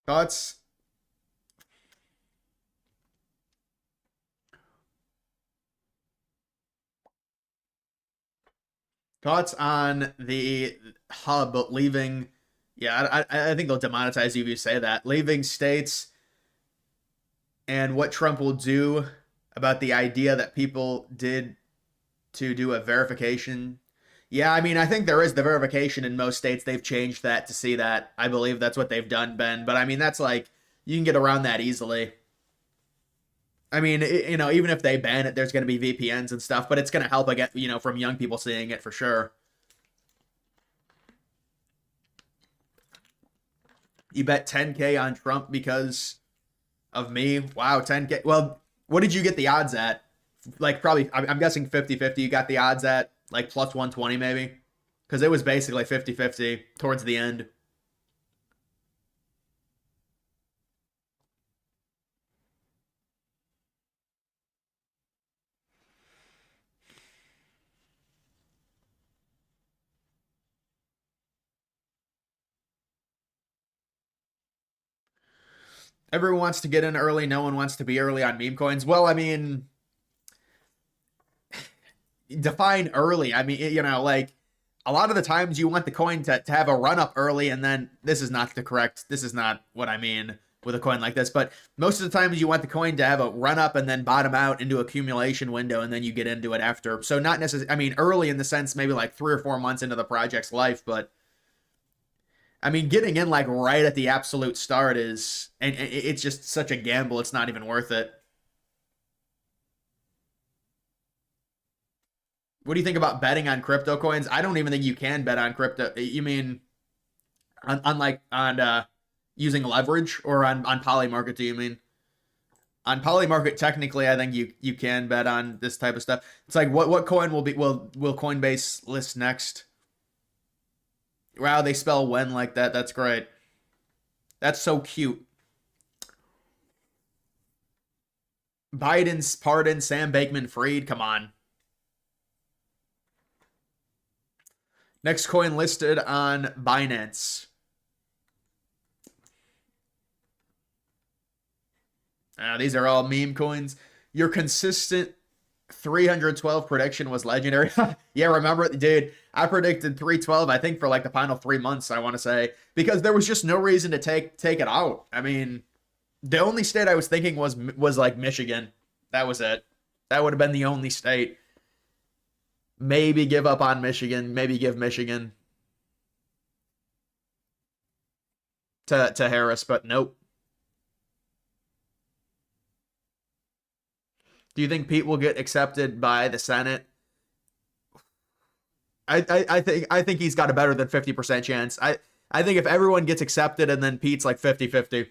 Thoughts thoughts on the hub leaving? Yeah, I think they'll demonetize you if you say that. Leaving states and what Trump will do about the idea that people did to do a verification. Yeah, I mean, I think there is the verification in most states. They've changed that to see that. I believe that's what they've done, Ben. But I mean, that's like you can get around that easily. I mean, even if they ban it, there's going to be VPNs and stuff, but it's going to help again, from young people seeing it for sure. You bet 10K on Trump because of me. Wow, 10K. Well, what did you get the odds at? Like probably I'm guessing 50-50. You got the odds at like plus 120 maybe, because it was basically 50-50 towards the end. Everyone wants to get in early. No one wants to be early on meme coins. Well, I mean, define early. I mean, like a lot of the times you want the coin to have a run up early, and then this is not what I mean with a coin like this, but most of the times you want the coin to have a run up and then bottom out into accumulation window, and then you get into it after. So not necessarily, I mean, early in the sense maybe like 3 or 4 months into the project's life, but I mean, getting in like right at the absolute start and it's just such a gamble. It's not even worth it. What do you think about betting on crypto coins? I don't even think you can bet on crypto. You mean on like on using leverage or on Polymarket? Do you mean on Polymarket? Technically, I think you can bet on this type of stuff. It's like what coin will Coinbase list next? Wow, they spell when like that. That's great. That's so cute. Biden's pardon, Sam Bankman Fried. Come on. Next coin listed on Binance. These are all meme coins. Your consistent 312 prediction was legendary. Yeah, remember, dude? I predicted 312. I think for like the final 3 months. I want to say because there was just no reason to take it out. I mean, the only state I was thinking was like Michigan. That was it. That would have been the only state. Maybe give up on Michigan. Maybe give Michigan to Harris, but nope. Do you think Pete will get accepted by the Senate? I think he's got a better than 50% chance. I think if everyone gets accepted and then Pete's like 50-50.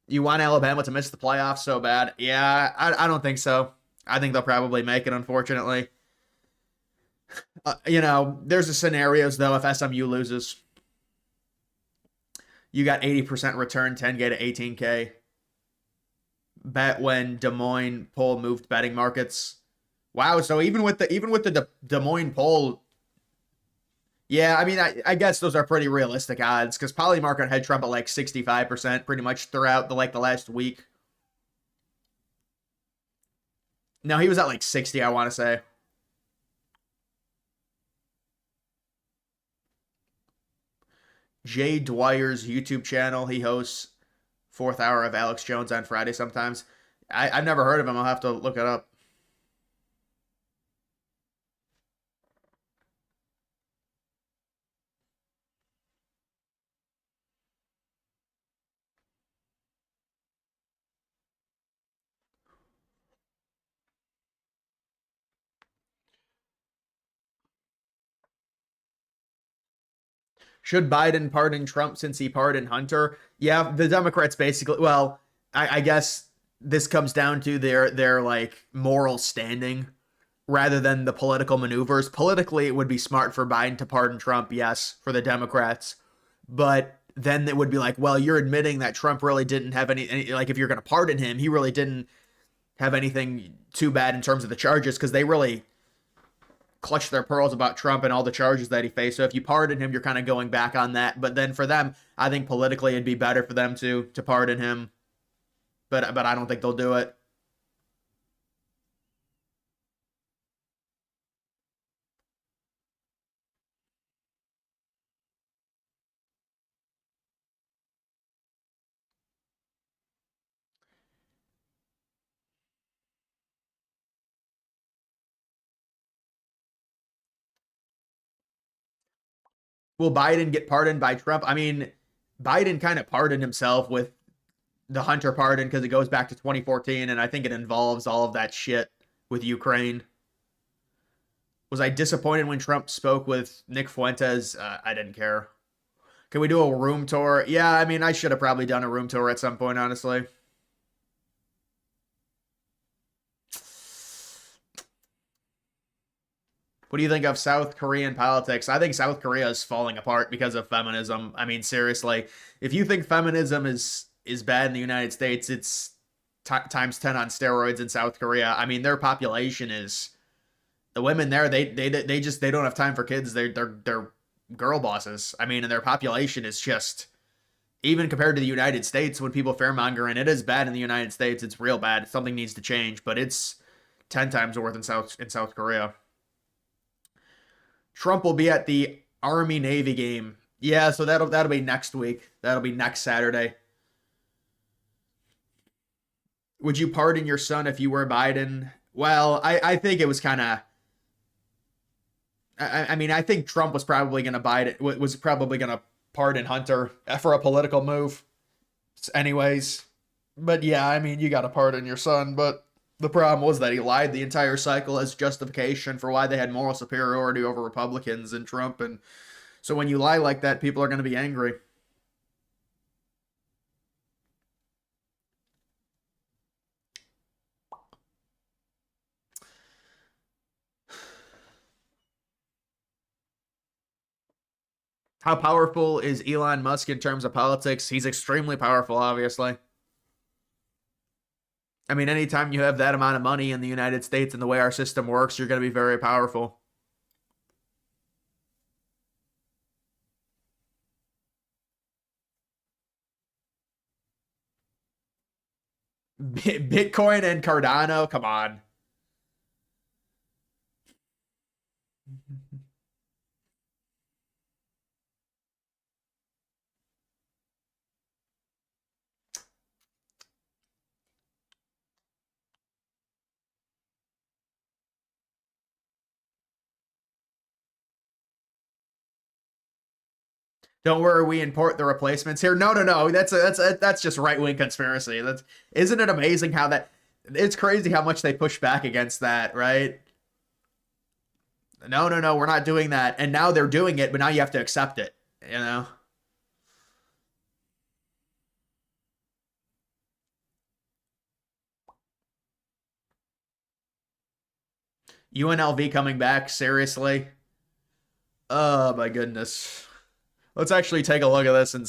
You want Alabama to miss the playoffs so bad? Yeah, I don't think so. I think they'll probably make it, unfortunately. There's the scenarios, though, if SMU loses. You got 80% return, 10K to 18K. Bet when Des Moines poll moved betting markets. Wow, so even with the Des Moines poll, yeah, I mean, I guess those are pretty realistic odds because Polymarket had Trump at like 65% pretty much throughout the last week. No, he was at like 60, I want to say. Jay Dwyer's YouTube channel, he hosts fourth hour of Alex Jones on Friday sometimes. I've never heard of him. I'll have to look it up. Should Biden pardon Trump since he pardoned Hunter? Yeah, the Democrats basically. Well, I guess this comes down to their like moral standing rather than the political maneuvers. Politically, it would be smart for Biden to pardon Trump, yes, for the Democrats, but then it would be like, well, you're admitting that Trump really didn't have any like if you're going to pardon him, he really didn't have anything too bad in terms of the charges because they really clutch their pearls about Trump and all the charges that he faced. So if you pardon him, you're kind of going back on that. But then for them, I think politically it'd be better for them to pardon him. But I don't think they'll do it. Will Biden get pardoned by Trump? I mean, Biden kind of pardoned himself with the Hunter pardon because it goes back to 2014, and I think it involves all of that shit with Ukraine. Was I disappointed when Trump spoke with Nick Fuentes? I didn't care. Can we do a room tour? Yeah, I mean, I should have probably done a room tour at some point, honestly. What do you think of South Korean politics? I think South Korea is falling apart because of feminism. I mean, seriously, if you think feminism is bad in the United States, it's times 10 on steroids in South Korea. I mean, their population is the women there. They just they don't have time for kids. They're girl bosses. I mean, and their population is just even compared to the United States. When people fearmonger, and it is bad in the United States, it's real bad. Something needs to change, but it's 10 times worse in South Korea. Trump will be at the Army Navy game. Yeah, so that'll be next week. That'll be next Saturday. Would you pardon your son if you were Biden? Well, I think it was kind of. I mean, I think Trump was probably going to Biden was probably going to pardon Hunter for a political move, anyways. But yeah, I mean, you got to pardon your son. But the problem was that he lied the entire cycle as justification for why they had moral superiority over Republicans and Trump. And so when you lie like that, people are going to be angry. How powerful is Elon Musk in terms of politics? He's extremely powerful, obviously. I mean, anytime you have that amount of money in the United States and the way our system works, you're going to be very powerful. Bitcoin and Cardano, come on. Don't worry, we import the replacements here. No, no, no. That's just right wing conspiracy. That's isn't it amazing how that it's crazy how much they push back against that, right? No, no, no, we're not doing that. And now they're doing it, but now you have to accept it, you know? UNLV coming back, seriously? Oh my goodness. Let's actually take a look at this and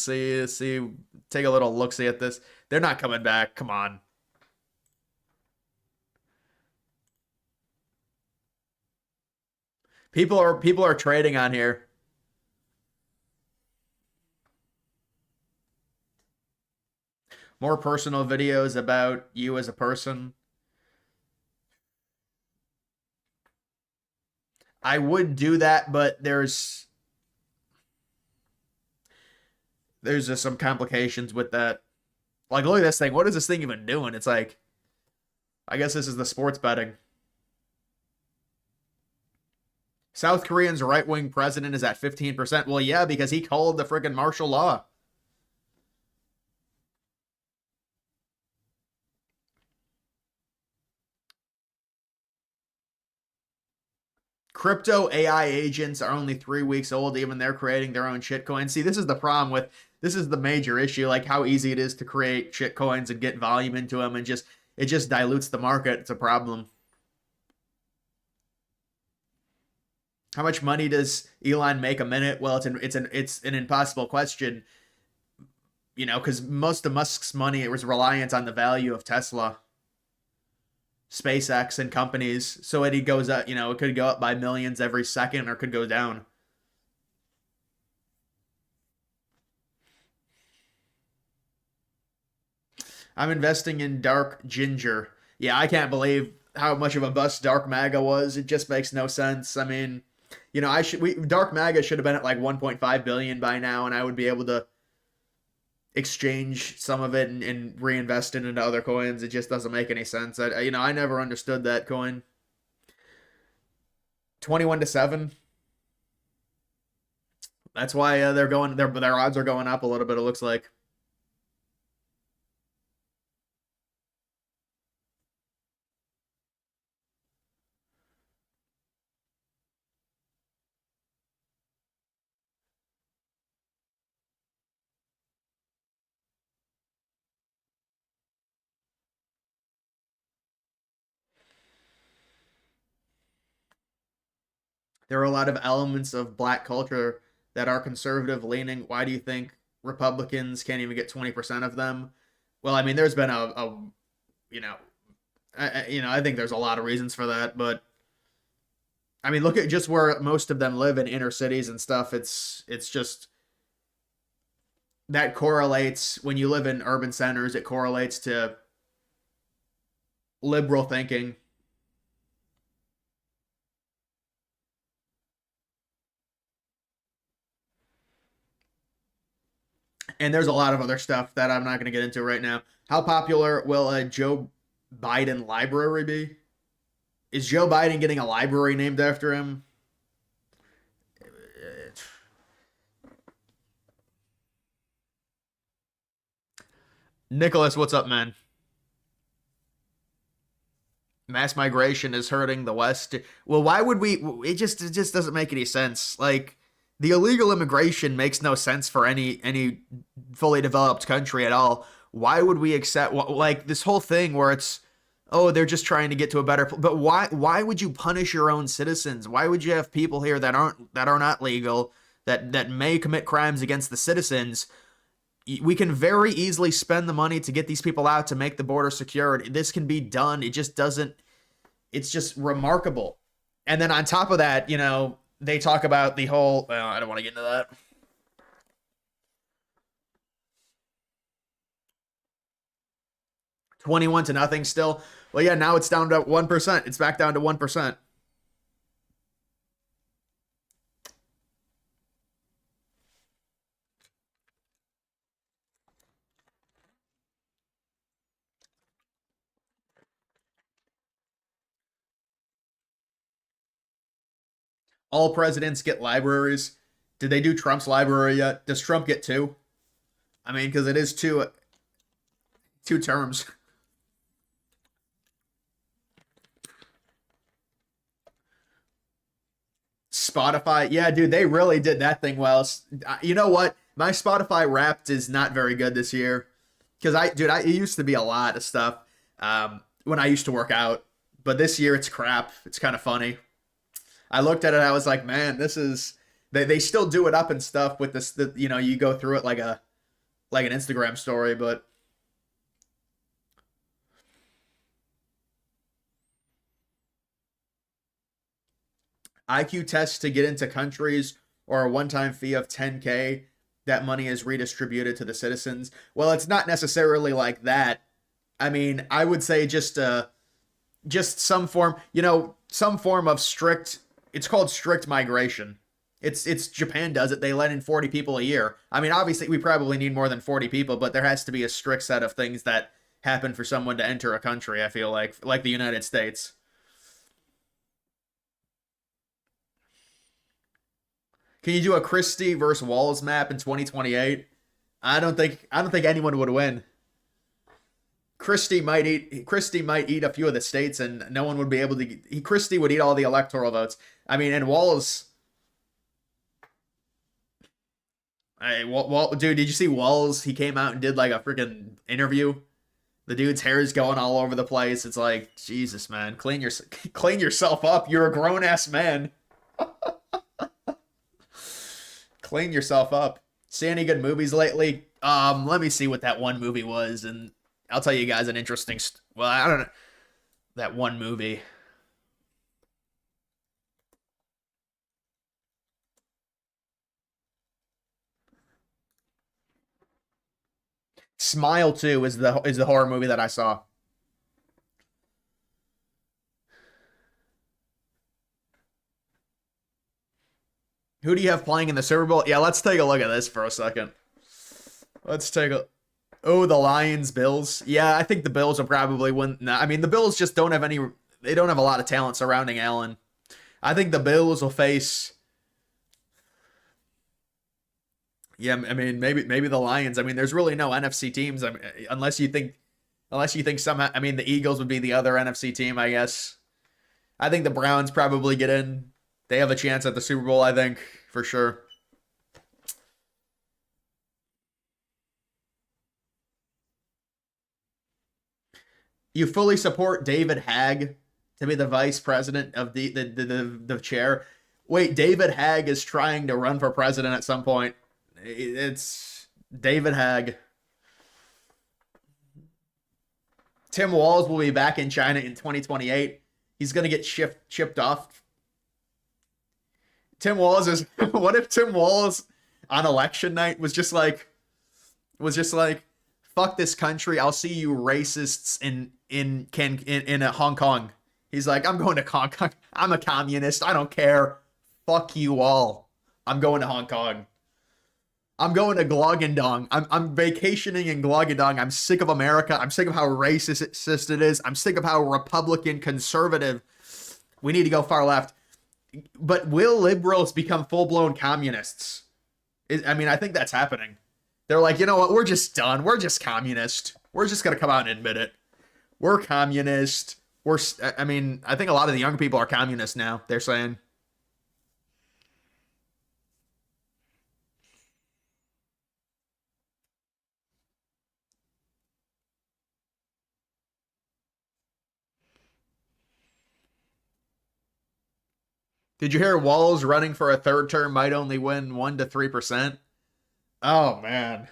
take a little look see at this. They're not coming back. Come on. People are trading on here. More personal videos about you as a person. I would do that, but there's just some complications with that. Like, look at this thing. What is this thing even doing? It's like, I guess this is the sports betting. South Korean's right wing president is at 15%. Well, yeah, because he called the friggin' martial law. crypto AI agents are only 3 weeks old. Even they're creating their own shitcoins. See, this is the problem with this is the major issue. Like how easy it is to create shitcoins and get volume into them, and just it just dilutes the market. It's a problem. How much money does Elon make a minute? Well, it's an impossible question, because most of Musk's money was reliant on the value of Tesla, SpaceX, and companies. So it goes up, it could go up by millions every second or could go down. I'm investing in Dark Ginger. Yeah, I can't believe how much of a bust Dark Maga was. It just makes no sense. I mean, Dark Maga should have been at like 1.5 billion by now, and I would be able to exchange some of it and reinvest it into other coins. It just doesn't make any sense. I never understood that coin. 21-7. That's why their odds are going up a little bit. It looks like. There are a lot of elements of black culture that are conservative leaning. Why do you think Republicans can't even get 20% of them? Well, I mean, there's been you know, I think there's a lot of reasons for that, but I mean, look at just where most of them live in inner cities and stuff. It's just that correlates when you live in urban centers. It correlates to liberal thinking. And there's a lot of other stuff that I'm not going to get into right now. How popular will a Joe Biden library be? Is Joe Biden getting a library named after him? Nicholas, what's up, man? Mass migration is hurting the West. Well, why would we? It just doesn't make any sense. Like the illegal immigration makes no sense for any fully developed country at all. Why would we accept like this whole thing where it's oh they're just trying to get to a better but why would you punish your own citizens? Why would you have people here that are not legal that may commit crimes against the citizens? We can very easily spend the money to get these people out to make the border secure. This can be done. It just doesn't. It's just remarkable. And then on top of that, they talk about the whole. Well, I don't want to get into that. 21-0 still. Well, yeah, now it's down to 1%. It's back down to 1%. All presidents get libraries. Did they do Trump's library yet? Does Trump get two? I mean, because it is two terms. Spotify, yeah, dude, they really did that thing well. You know what? My Spotify Wrapped is not very good this year because it used to be a lot of stuff when I used to work out, but this year it's crap. It's kind of funny. I looked at it, I was like, man, this is they still do it up and stuff with this. You go through it like an Instagram story, but IQ tests to get into countries or a one-time fee of 10K. That money is redistributed to the citizens. Well, it's not necessarily like that. I mean, I would say just some form of strict. It's called strict migration. It's Japan does it. They let in 40 people a year. I mean, obviously we probably need more than 40 people, but there has to be a strict set of things that happen for someone to enter a country, I feel like the United States. Can you do a Christie versus Walls map in 2028? I don't think anyone would win. Christie might eat a few of the states, and no one would be able to. Christie would eat all the electoral votes. I mean, and Walls. Dude, did you see Walls? He came out and did like a freaking interview. The dude's hair is going all over the place. It's like, Jesus, man, clean yourself up. You're a grown ass man. Clean yourself up. See any good movies lately? Let me see what that one movie was, and I'll tell you guys an interesting. Well, I don't know that one movie. Smile 2 is the horror movie that I saw. Who do you have playing in the Super Bowl? Yeah, let's take a look at this for a second. Let's take a. Oh, the Lions, Bills. Yeah, I think the Bills will probably win. No, I mean, the Bills just don't have any. They don't have a lot of talent surrounding Allen. I think the Bills will face. Yeah, I mean, maybe the Lions. I mean, there's really no NFC teams. I mean, unless you think somehow. I mean, the Eagles would be the other NFC team, I guess. I think the Browns probably get in. They have a chance at the Super Bowl, I think, for sure. You fully support David Hagg to be the vice president of the chair. Wait, David Hagg is trying to run for president at some point. It's David Hagg. Tim Walz will be back in China in 2028. He's gonna get shipped off. Tim Walz is. What if Tim Walz on election night was just like, fuck this country. I'll see you racists in Hong Kong. He's like, I'm going to Hong Kong. I'm a communist. I don't care. Fuck you all. I'm going to Hong Kong. I'm going to Gloggendong. I'm vacationing in Gloggendong. I'm sick of America. I'm sick of how racist it is. I'm sick of how Republican conservative. We need to go far left. But will liberals become full-blown communists? I mean, I think that's happening. They're like, you know what? We're just done. We're just communist. We're just going to come out and admit it. We're communist. I mean, I think a lot of the young people are communists now, they're saying. Did you hear Walls running for a third term might only win 1 to 3%? Oh, man.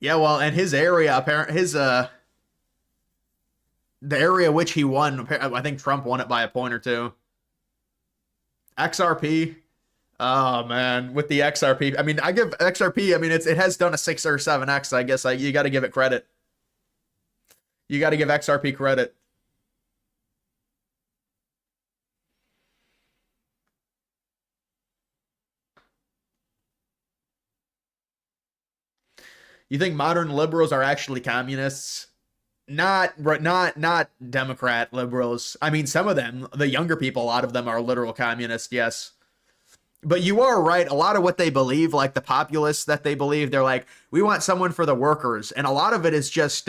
Yeah, well, and his area, apparently, the area which he won, I think Trump won it by a point or two. XRP. Oh man, with the XRP. I mean, I give XRP. I mean, it has done a 6 or 7x. I guess you got to give it credit. You got to give XRP credit. You think modern liberals are actually communists? Not Democrat liberals. I mean, some of them, the younger people, a lot of them are literal communists. Yes. But you are right. A lot of what they believe, like the populists that they believe, they're like, we want someone for the workers. And a lot of it is just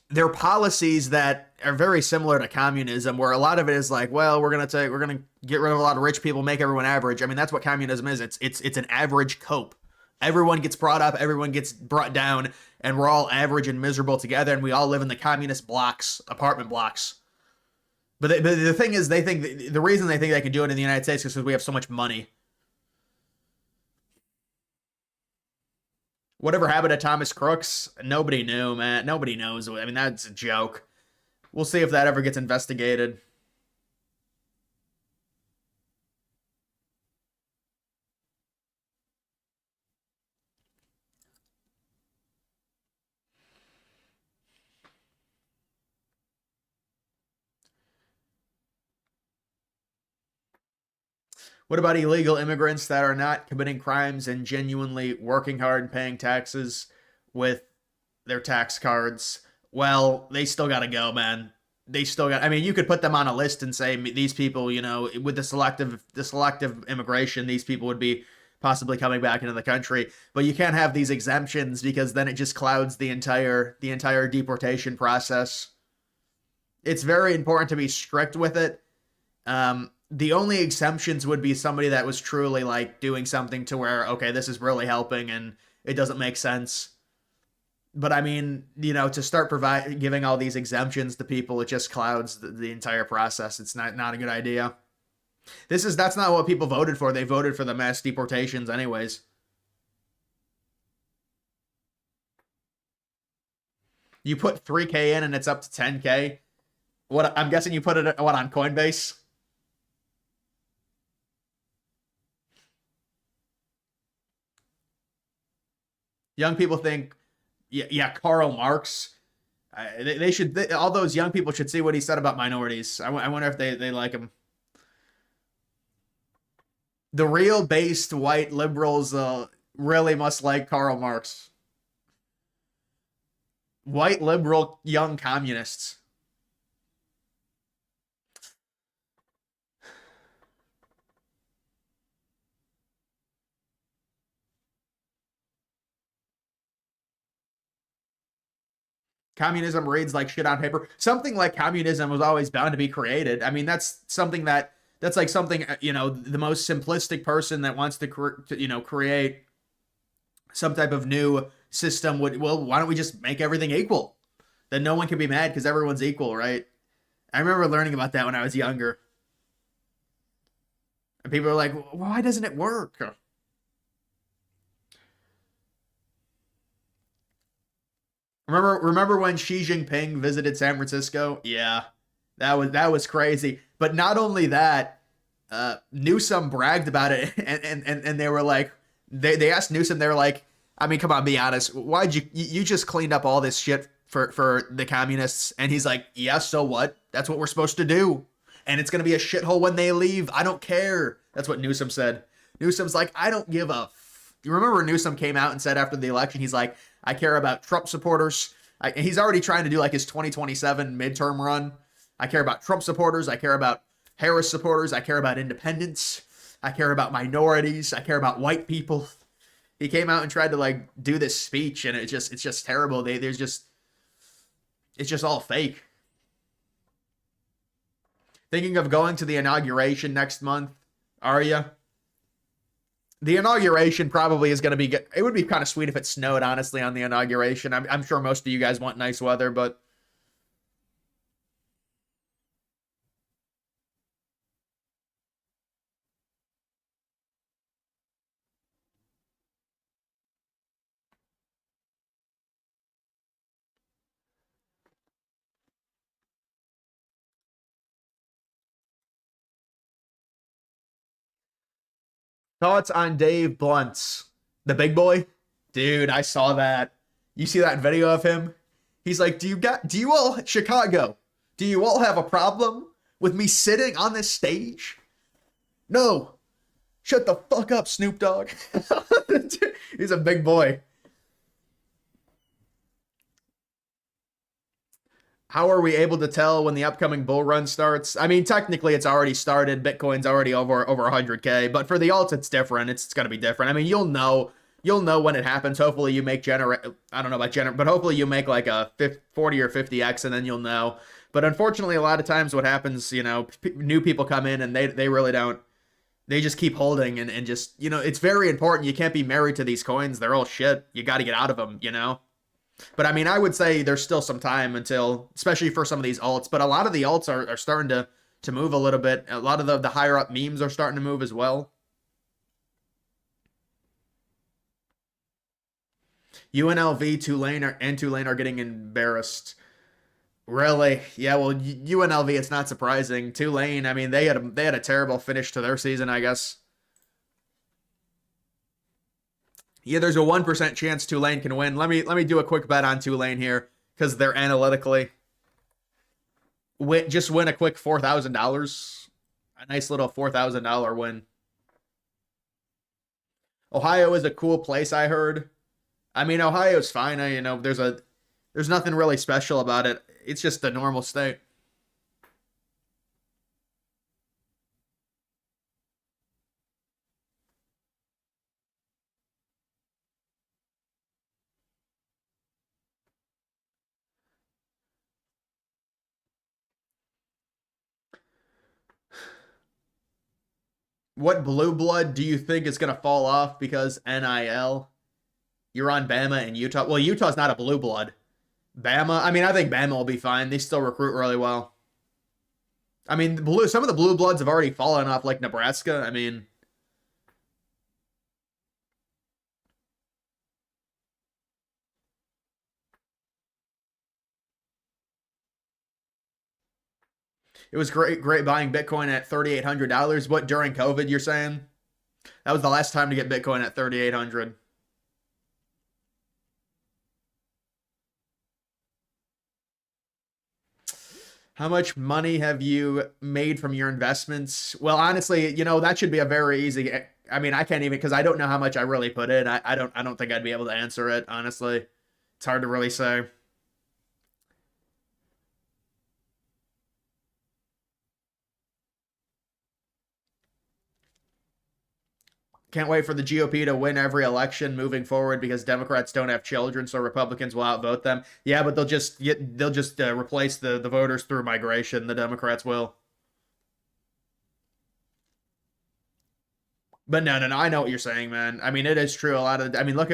their policies that are very similar to communism, where a lot of it is like, well, we're gonna get rid of a lot of rich people, make everyone average. I mean, that's what communism is. It's an average cope. Everyone gets brought up, everyone gets brought down, and we're all average and miserable together, and we all live in the communist blocks, apartment blocks. But the thing is, they think the reason they think they can do it in the United States is because we have so much money. Whatever happened to Thomas Crooks? Nobody knew, man. Nobody knows. I mean, that's a joke. We'll see if that ever gets investigated. What about illegal immigrants that are not committing crimes and genuinely working hard and paying taxes with their tax cards? Well, they still got to go, man. They still got. I mean, you could put them on a list and say these people, with the selective immigration, these people would be possibly coming back into the country. But you can't have these exemptions because then it just clouds the entire deportation process. It's very important to be strict with it. The only exemptions would be somebody that was truly like doing something to where, okay, this is really helping and it doesn't make sense. But I mean, to start giving all these exemptions to people, it just clouds the entire process. It's not a good idea. That's not what people voted for. They voted for the mass deportations anyways. You put 3K in and it's up to 10K. What, I'm guessing you put it on Coinbase? Young people think, yeah, Karl Marx. They should. All those young people should see what he said about minorities. I wonder if they like him. The real based white liberals really must like Karl Marx. White liberal young communists. Communism reads like shit on paper. Something like communism was always bound to be created. I mean, that's like something, the most simplistic person that wants to create some type of new system would, well, why don't we just make everything equal? Then no one can be mad because everyone's equal, right? I remember learning about that when I was younger. And people are like, why doesn't it work? Remember when Xi Jinping visited San Francisco? Yeah. That was crazy. But not only that, Newsom bragged about it and they were like they asked Newsom, they were like, I mean, come on, be honest. Why'd you just cleaned up all this shit for the communists? And he's like, yeah, so what? That's what we're supposed to do. And it's gonna be a shithole when they leave. I don't care. That's what Newsom said. Newsom's like, I don't give a. You remember Newsom came out and said after the election, he's like, I care about Trump supporters. He's already trying to do like his 2027 midterm run. I care about Trump supporters. I care about Harris supporters. I care about independents. I care about minorities. I care about white people. He came out and tried to like do this speech, and it's just terrible. It's just all fake. Thinking of going to the inauguration next month? Are you? The inauguration probably is going to be good. It would be kind of sweet if it snowed, honestly, on the inauguration. I'm sure most of you guys want nice weather, but thoughts on Dave Blunt's the big boy? Dude, I saw that. You see that video of him? He's like, do you all, Chicago, do you all have a problem with me sitting on this stage? No. Shut the fuck up, Snoop Dogg. He's a big boy. How are we able to tell when the upcoming bull run starts? I mean, technically it's already started. Bitcoin's already over 100K, but for the alts it's different. It's going to be different. I mean, you'll know when it happens. Hopefully you make I don't know about but hopefully you make like a 40 or 50x and then you'll know. But unfortunately a lot of times what happens, new people come in and they really don't. They just keep holding and just, it's very important. You can't be married to these coins. They're all shit. You got to get out of them. But I mean, I would say there's still some time until, especially for some of these alts, but a lot of the alts are starting to move a little bit. A lot of the higher up memes are starting to move as well. UNLV, Tulane are getting embarrassed. Really? Yeah, well, UNLV, it's not surprising. Tulane, I mean, they had a terrible finish to their season, I guess. Yeah, there's a 1% chance Tulane can win. Let me do a quick bet on Tulane here because they're analytically just win a quick $4,000. A nice little $4,000 win. Ohio is a cool place, I heard. I mean, Ohio's fine. There's nothing really special about it. It's just a normal state. What blue blood do you think is going to fall off because NIL? You're on Bama and Utah. Well, Utah's not a blue blood. Bama, I mean, I think Bama will be fine. They still recruit really well. I mean, some of the blue bloods have already fallen off, like Nebraska. I mean, it was great buying Bitcoin at $3,800. What, during COVID, you're saying? That was the last time to get Bitcoin at 3,800. How much money have you made from your investments? Well, honestly, that should be a very easy. I mean, I can't even because I don't know how much I really put in. I don't think I'd be able to answer it, honestly. It's hard to really say. Can't wait for the GOP to win every election moving forward because Democrats don't have children, so Republicans will outvote them. Yeah, but they'll just replace the voters through migration. The Democrats will. But no. I know what you're saying, man. I mean, it is true. A lot of. I mean, look.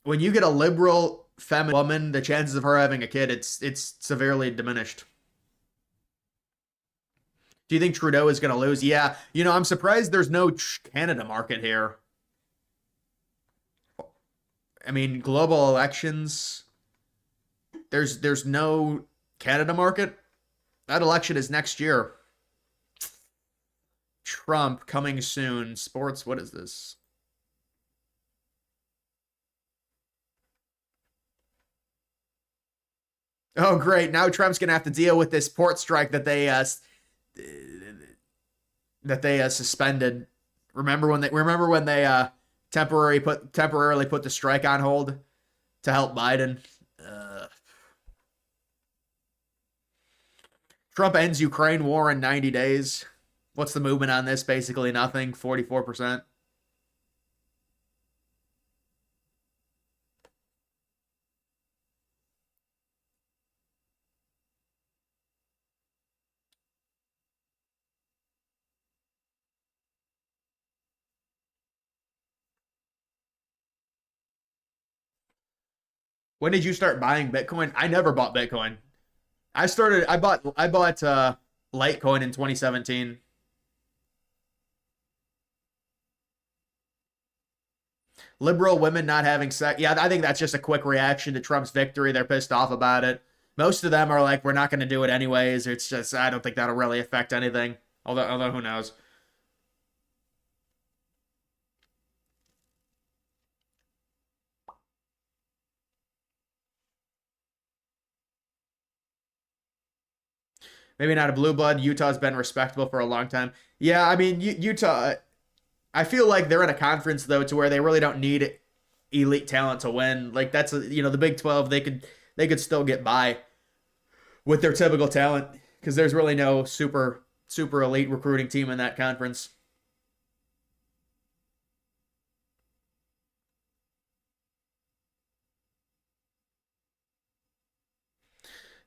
When you get a liberal feminine woman, the chances of her having a kid, it's severely diminished. Do you think Trudeau is going to lose? Yeah. I'm surprised there's no Canada market here. I mean, global elections. There's no Canada market. That election is next year. Trump coming soon. Sports. What is this? Oh, great. Now Trump's going to have to deal with this port strike that they suspended. Remember when they temporarily put the strike on hold to help Biden? Uh, Trump ends Ukraine war in 90 days. What's the movement on this? Basically nothing. 44%. When did you start buying Bitcoin? I never bought Bitcoin. I bought Litecoin in 2017. Liberal women not having sex. Yeah, I think that's just a quick reaction to Trump's victory. They're pissed off about it. Most of them are like, we're not going to do it anyways. It's just, I don't think that'll really affect anything. Although who knows? Maybe not a blue blood. Utah's been respectable for a long time. Yeah, I mean, Utah, I feel like they're in a conference, though, to where they really don't need elite talent to win. Like, the Big 12, they could still get by with their typical talent because there's really no super elite recruiting team in that conference.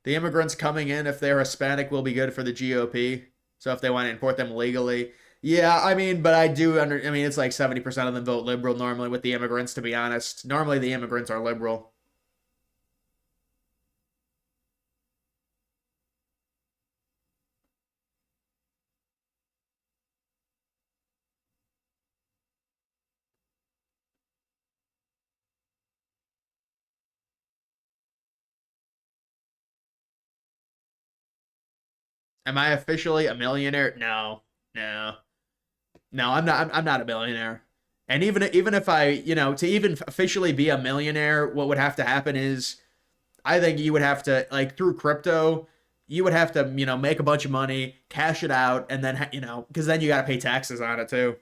The immigrants coming in, if they're Hispanic, will be good for the GOP. So if they want to import them legally, yeah, I mean, but I mean, it's like 70% of them vote liberal normally with the immigrants, to be honest. Normally the immigrants are liberal. Am I officially a millionaire? No, no, no. I'm not a millionaire. And even if I, to even officially be a millionaire, what would have to happen is, I think you would have to like through crypto, you would have to make a bunch of money, cash it out, and then because then you got to pay taxes on it too,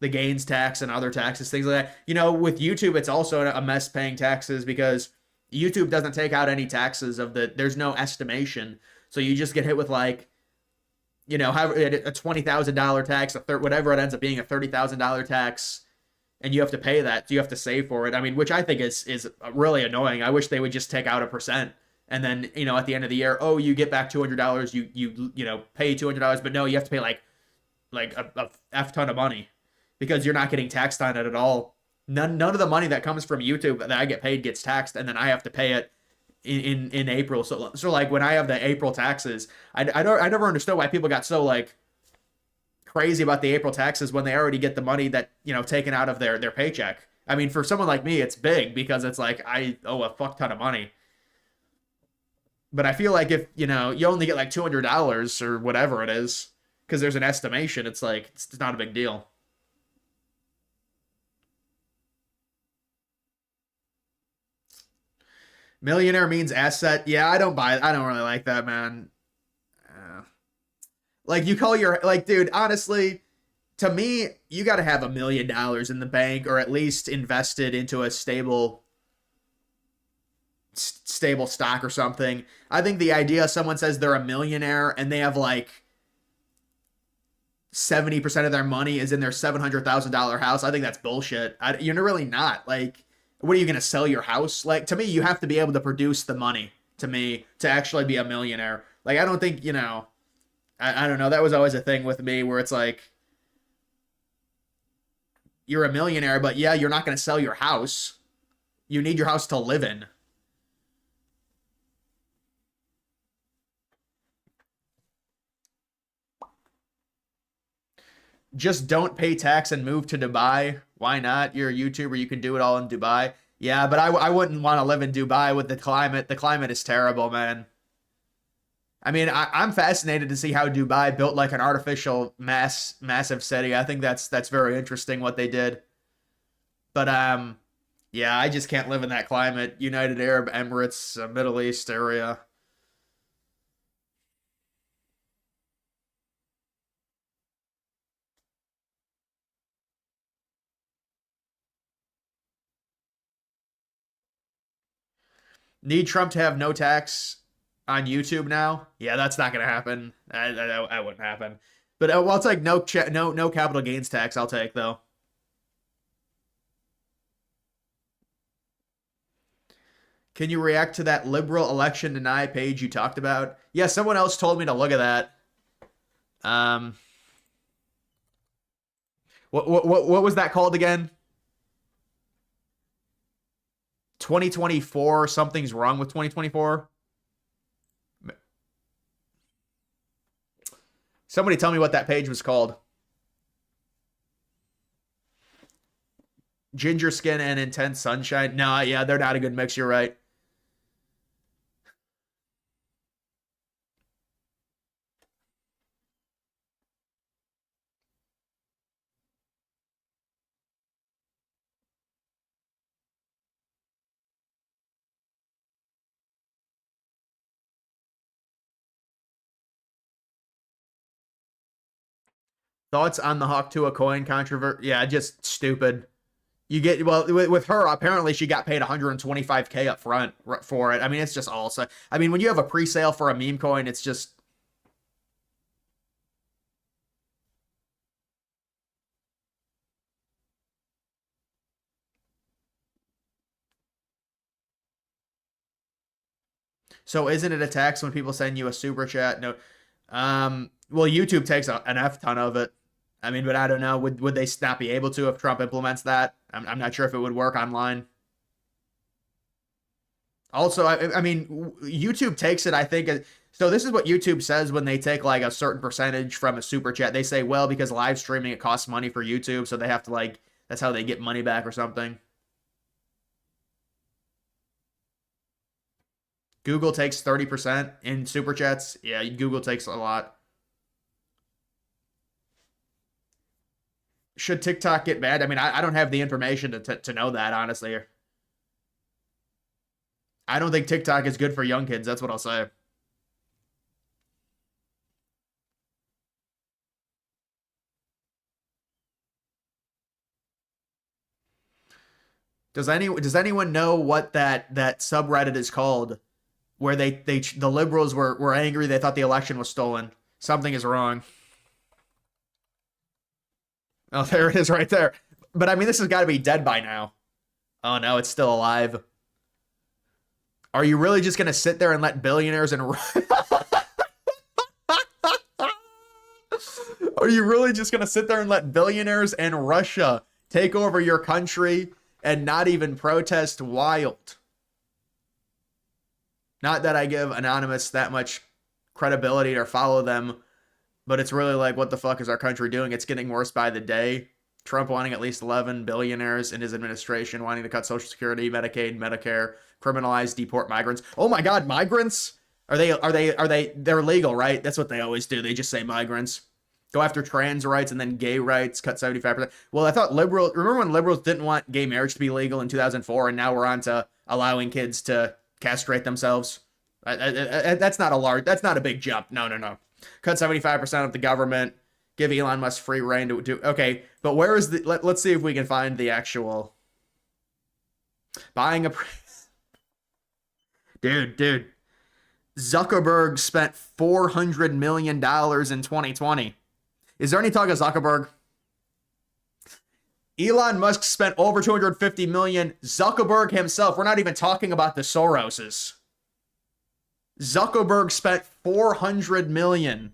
the gains tax and other taxes, things like that. With YouTube, it's also a mess paying taxes because YouTube doesn't take out any taxes there's no estimation. So you just get hit with like, have a $20,000 tax, whatever it ends up being, a $30,000 tax, and you have to pay that. So you have to save for it. I mean, which I think is really annoying. I wish they would just take out a percent, and then at the end of the year, oh, you get back $200. You pay $200, but no, you have to pay like like a f ton of money because you're not getting taxed on it at all. None of the money that comes from YouTube that I get paid gets taxed, and then I have to pay it in April. So like when I have the April taxes, I never understood why people got so like crazy about the April taxes when they already get the money that taken out of their paycheck. I mean, for someone like me, it's big because it's like I owe a fuck ton of money. But I feel like if you only get like $200 or whatever it is, because there's an estimation, it's like it's not a big deal. Millionaire means asset. Yeah, I don't buy it. I don't really like that, man. Like you call your like, dude. Honestly, to me, you got to have $1 million in the bank or at least invested into a stable stock or something. I think the idea someone says they're a millionaire and they have like 70% of their money is in their $700,000 house. I think that's bullshit. You're really not. Like, what are you going to sell your house? Like, to me, you have to be able to produce the money to me to actually be a millionaire. Like, I don't think, I don't know. That was always a thing with me where it's like, you're a millionaire, but yeah, you're not going to sell your house. You need your house to live in. Just don't pay tax and move to Dubai. Why not? You're a YouTuber. You can do it all in Dubai. Yeah, but I wouldn't want to live in Dubai with the climate. The climate is terrible, man. I mean, I'm fascinated to see how Dubai built like an artificial massive city. I think that's very interesting what they did. But yeah, I just can't live in that climate. United Arab Emirates, Middle East area. Need Trump to have no tax on YouTube now? Yeah, that's not gonna happen. That wouldn't happen. But well, it's like no capital gains tax. I'll take though. Can you react to that liberal election deny page you talked about? Yeah, someone else told me to look at that. Um, what was that called again? 2024. Something's wrong with 2024. Somebody tell me what that page was called. Ginger skin and intense sunshine. No, yeah, they're not a good mix. You're right. Thoughts on the Hawk Tuah coin controversy? Yeah, just stupid. You get well with her. Apparently, she got paid 125K up front for it. I mean, it's just also. I mean, when you have a pre-sale for a meme coin, it's just. So, isn't it a tax when people send you a super chat? No. Well, YouTube takes an F ton of it. I mean, but I don't know. Would they not be able to if Trump implements that? I'm not sure if it would work online. Also, I mean, YouTube takes it, I think. So this is what YouTube says when they take like a certain percentage from a super chat. They say, well, because live streaming, it costs money for YouTube. So they have to like, that's how they get money back or something. Google takes 30% in super chats. Yeah, Google takes a lot. Should TikTok get banned? I mean, I don't have the information to know that, honestly. I don't think TikTok is good for young kids. That's what I'll say. Does anyone know what that subreddit is called? Where the liberals were angry. They thought the election was stolen. Something is wrong. Oh, there it is right there. But I mean, this has got to be dead by now. Oh no, it's still alive. Are you really just gonna sit there and let billionaires and Are you really just gonna sit there and let billionaires and Russia take over your country and not even protest? Wild. Not that I give Anonymous that much credibility or follow them, but it's really like, what the fuck is our country doing? It's getting worse by the day. Trump wanting at least 11 billionaires in his administration, wanting to cut Social Security, Medicaid, Medicare, criminalize, deport migrants. Oh my God, migrants? They're legal, right? That's what they always do. They just say migrants. Go after trans rights and then gay rights, cut 75%. Well, I thought remember when liberals didn't want gay marriage to be legal in 2004, and now we're on to allowing kids to castrate themselves? That's not a big jump. No. Cut 75% of the government, give Elon Musk free reign to do. Okay, but where is let's see if we can find the actual buying a. Dude. Zuckerberg spent $400 million in 2020. Is there any talk of Zuckerberg? Elon Musk spent over $250 million. Zuckerberg himself, we're not even talking about the Soroses. Zuckerberg spent $400 million.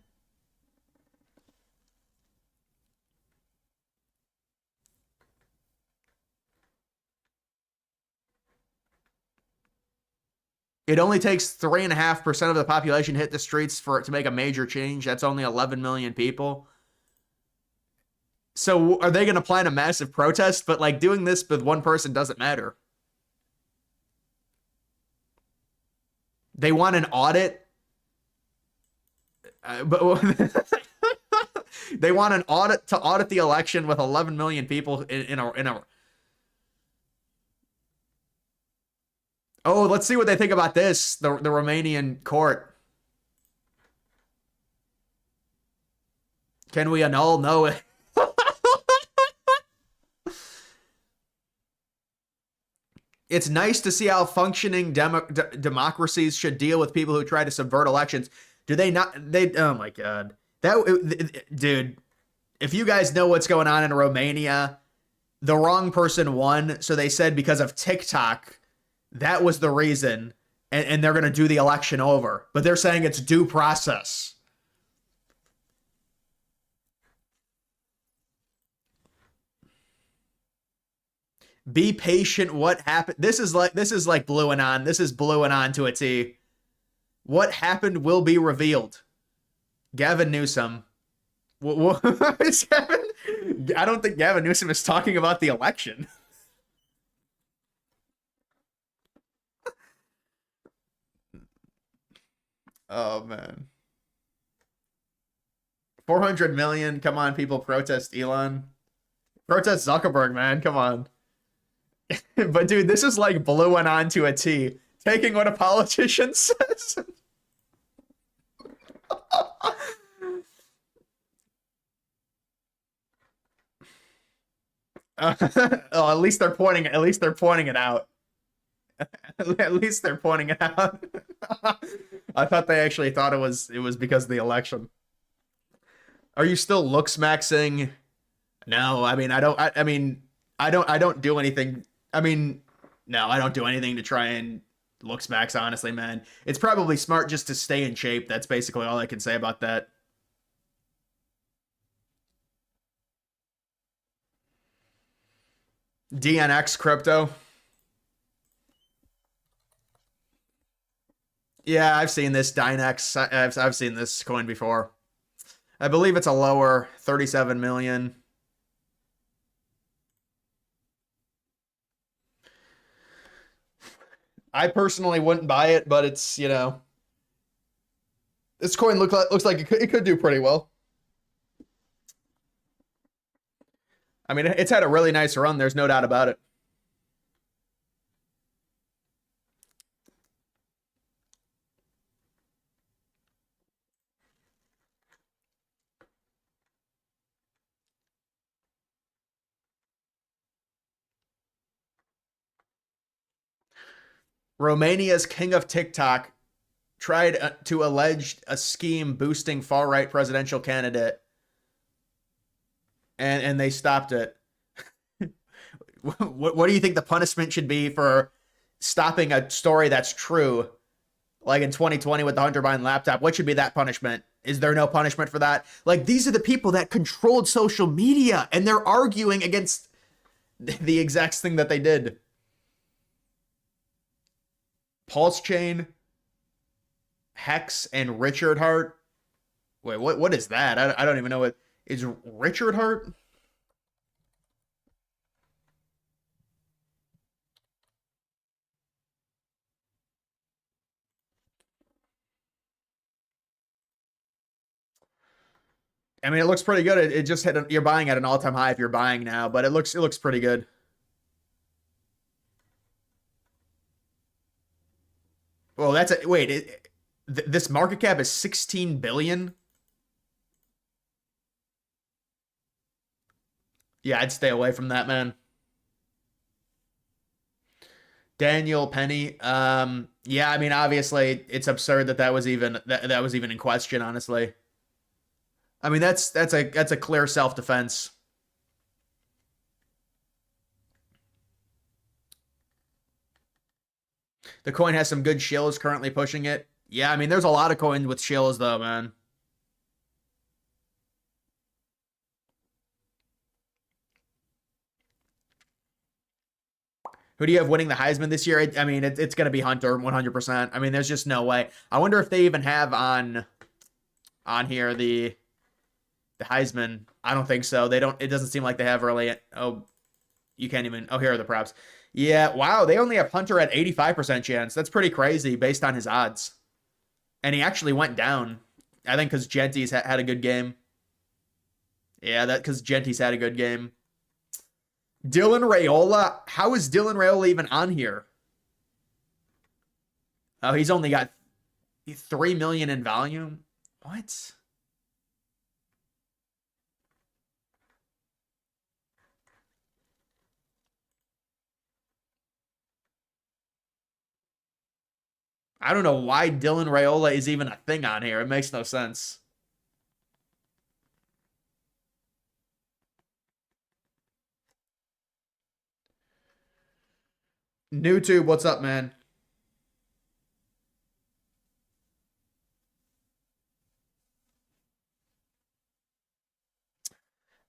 It only takes 3.5% of the population hit the streets for it to make a major change. That's only 11 million people. So are they going to plan a massive protest? But like doing this with one person doesn't matter. They want an audit. But they want an audit to audit the election with 11 million people in a. Oh, let's see what they think about this. The Romanian court. Can we annul? No. It's nice to see how functioning democracies should deal with people who try to subvert elections. Do they not? Oh my God. Dude, if you guys know what's going on in Romania, the wrong person won. So they said because of TikTok, that was the reason. And they're going to do the election over. But they're saying it's due process. Be patient. What happened? This is like Blue Anon. This is Blue Anon to a T. What happened will be revealed. Gavin Newsom. What is Gavin? I don't think Gavin Newsom is talking about the election. Oh man. 400 million. Come on, people, protest Elon. Protest Zuckerberg, man. Come on. But dude, this is like Blue Anon to a T. Taking what a politician says. Oh, at least they're pointing it out. At least they're pointing it out. I thought they actually thought it was because of the election. Are you still looks maxing? No, I mean I don't do anything. I mean, no, I don't do anything to try and looks max, honestly, man. It's probably smart just to stay in shape. That's basically all I can say about that. DNX crypto. Yeah, I've seen this Dynex. I've seen this coin before. I believe it's a lower 37 million. I personally wouldn't buy it, but it's, this coin looks like it could do pretty well. I mean, it's had a really nice run. There's no doubt about it. Romania's king of TikTok tried to allege a scheme boosting far-right presidential candidate, and they stopped it. What do you think the punishment should be for stopping a story that's true? Like in 2020 with the Hunter Biden laptop, what should be that punishment? Is there no punishment for that? Like, these are the people that controlled social media, and they're arguing against the exact thing that they did. Pulse Chain, Hex, and Richard Hart. Wait, what is that? I don't even know what is Richard Hart? I mean, it looks pretty good. It just hit. You're buying at an all-time high if you're buying now, but it looks pretty good. Well, that's a wait. This market cap is 16 billion. Yeah, I'd stay away from that, man. Daniel Penny. Yeah, I mean, obviously, it's absurd that that was even in question. Honestly, I mean, that's a clear self-defense. The coin has some good shills currently pushing it. Yeah, I mean, there's a lot of coins with shills though, man. Who do you have winning the Heisman this year? I mean, it's going to be Hunter 100%. I mean, there's just no way. I wonder if they even have on here the Heisman. I don't think so. They don't. It doesn't seem like they have really. Oh, you can't even. Oh, here are the props. Yeah, wow. They only have Hunter at 85% chance. That's pretty crazy based on his odds. And he actually went down. I think because Genty's had a good game. Yeah, that because Genty's had a good game. Dylan Raiola. How is Dylan Raiola even on here? Oh, he's only got 3 million in volume. What? I don't know why Dylan Raiola is even a thing on here. It makes no sense. NewTube, what's up, man?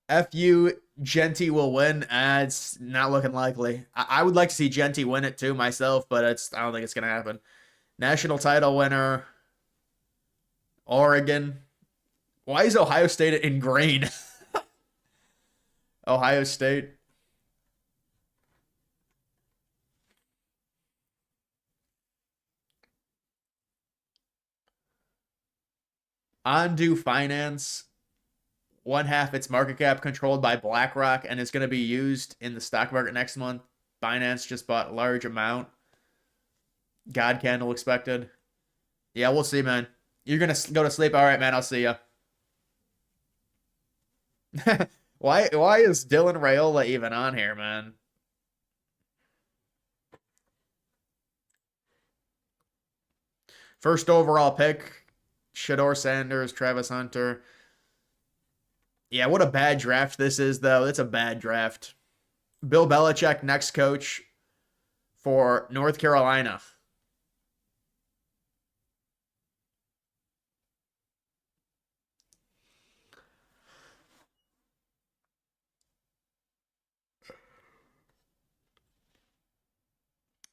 FU Genty will win. It's not looking likely. I would like to see Genty win it too myself, but I don't think it's gonna happen. National title winner, Oregon. Why is Ohio State in green? Ohio State. Ondu Finance. One half its market cap controlled by BlackRock and is going to be used in the stock market next month. Binance just bought a large amount. God candle expected. Yeah, we'll see, man. You're going to go to sleep. All right, man. I'll see you. Why is Dylan Raiola even on here, man? First overall pick, Shador Sanders, Travis Hunter. Yeah, what a bad draft this is, though. It's a bad draft. Bill Belichick, next coach for North Carolina.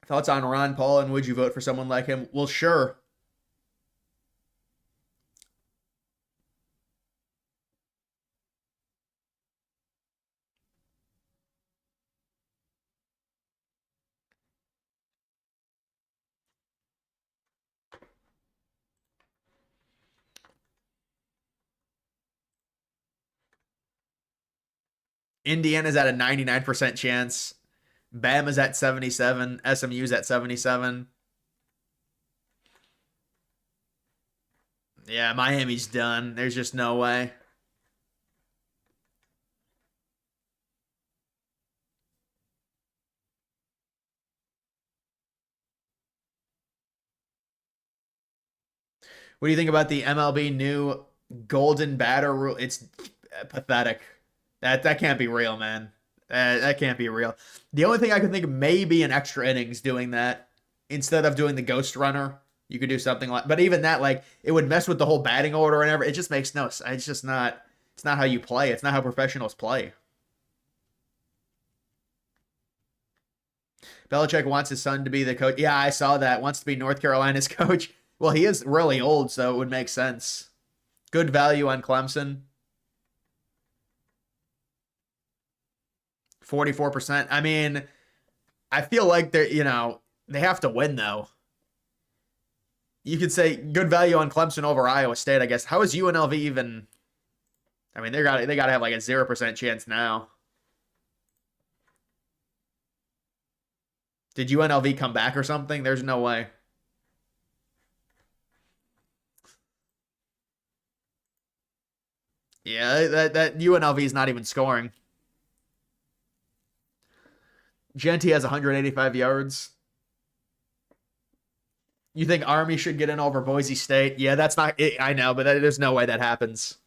Thoughts on Ron Paul and would you vote for someone like him? Well, sure. Indiana's at a 99% chance. Bama's at 77. SMU's at 77. Yeah, Miami's done. There's just no way. What do you think about the MLB new golden batter rule? It's pathetic. That can't be real, man. That can't be real. The only thing I could think of maybe an extra innings doing that instead of doing the ghost runner. You could do something like, but even that, like, it would mess with the whole batting order and everything. It just makes no sense. It's just not. It's not how you play. It's not how professionals play. Belichick wants his son to be the coach. Yeah, I saw that. Wants to be North Carolina's coach. Well, he is really old, so it would make sense. Good value on Clemson. 44%. I mean, I feel like they have to win though. You could say good value on Clemson over Iowa State, I guess. How is UNLV even? I mean, they gotta have like a 0% chance now. Did UNLV come back or something? There's no way. Yeah, that UNLV is not even scoring. Genty has 185 yards. You think Army should get in over Boise State? Yeah, that's not. I know, but there's no way that happens.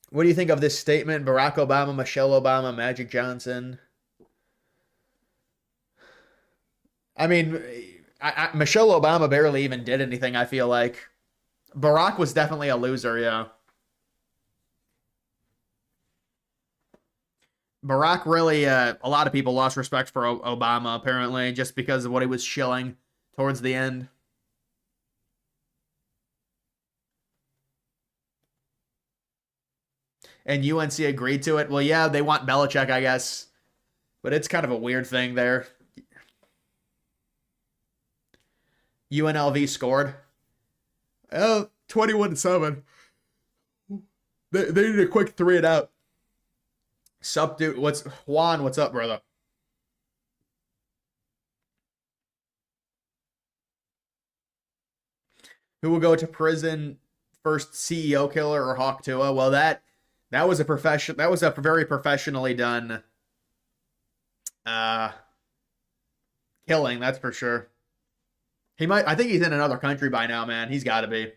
What do you think of this statement? Barack Obama, Michelle Obama, Magic Johnson. I mean, Michelle Obama barely even did anything, I feel like. Barack was definitely a loser, yeah. Barack really, a lot of people lost respect for Obama, apparently, just because of what he was shilling towards the end. And UNC agreed to it. Well, yeah, they want Belichick, I guess. But it's kind of a weird thing there. UNLV scored. Oh, 21-7. They need a quick 3 and out. Sup, dude? Juan? What's up, brother? Who will go to prison first, CEO killer or Hawk Tua? Well, that was a profession. That was a very professionally done uh killing. That's for sure. He might. I think he's in another country by now, man. He's got to be.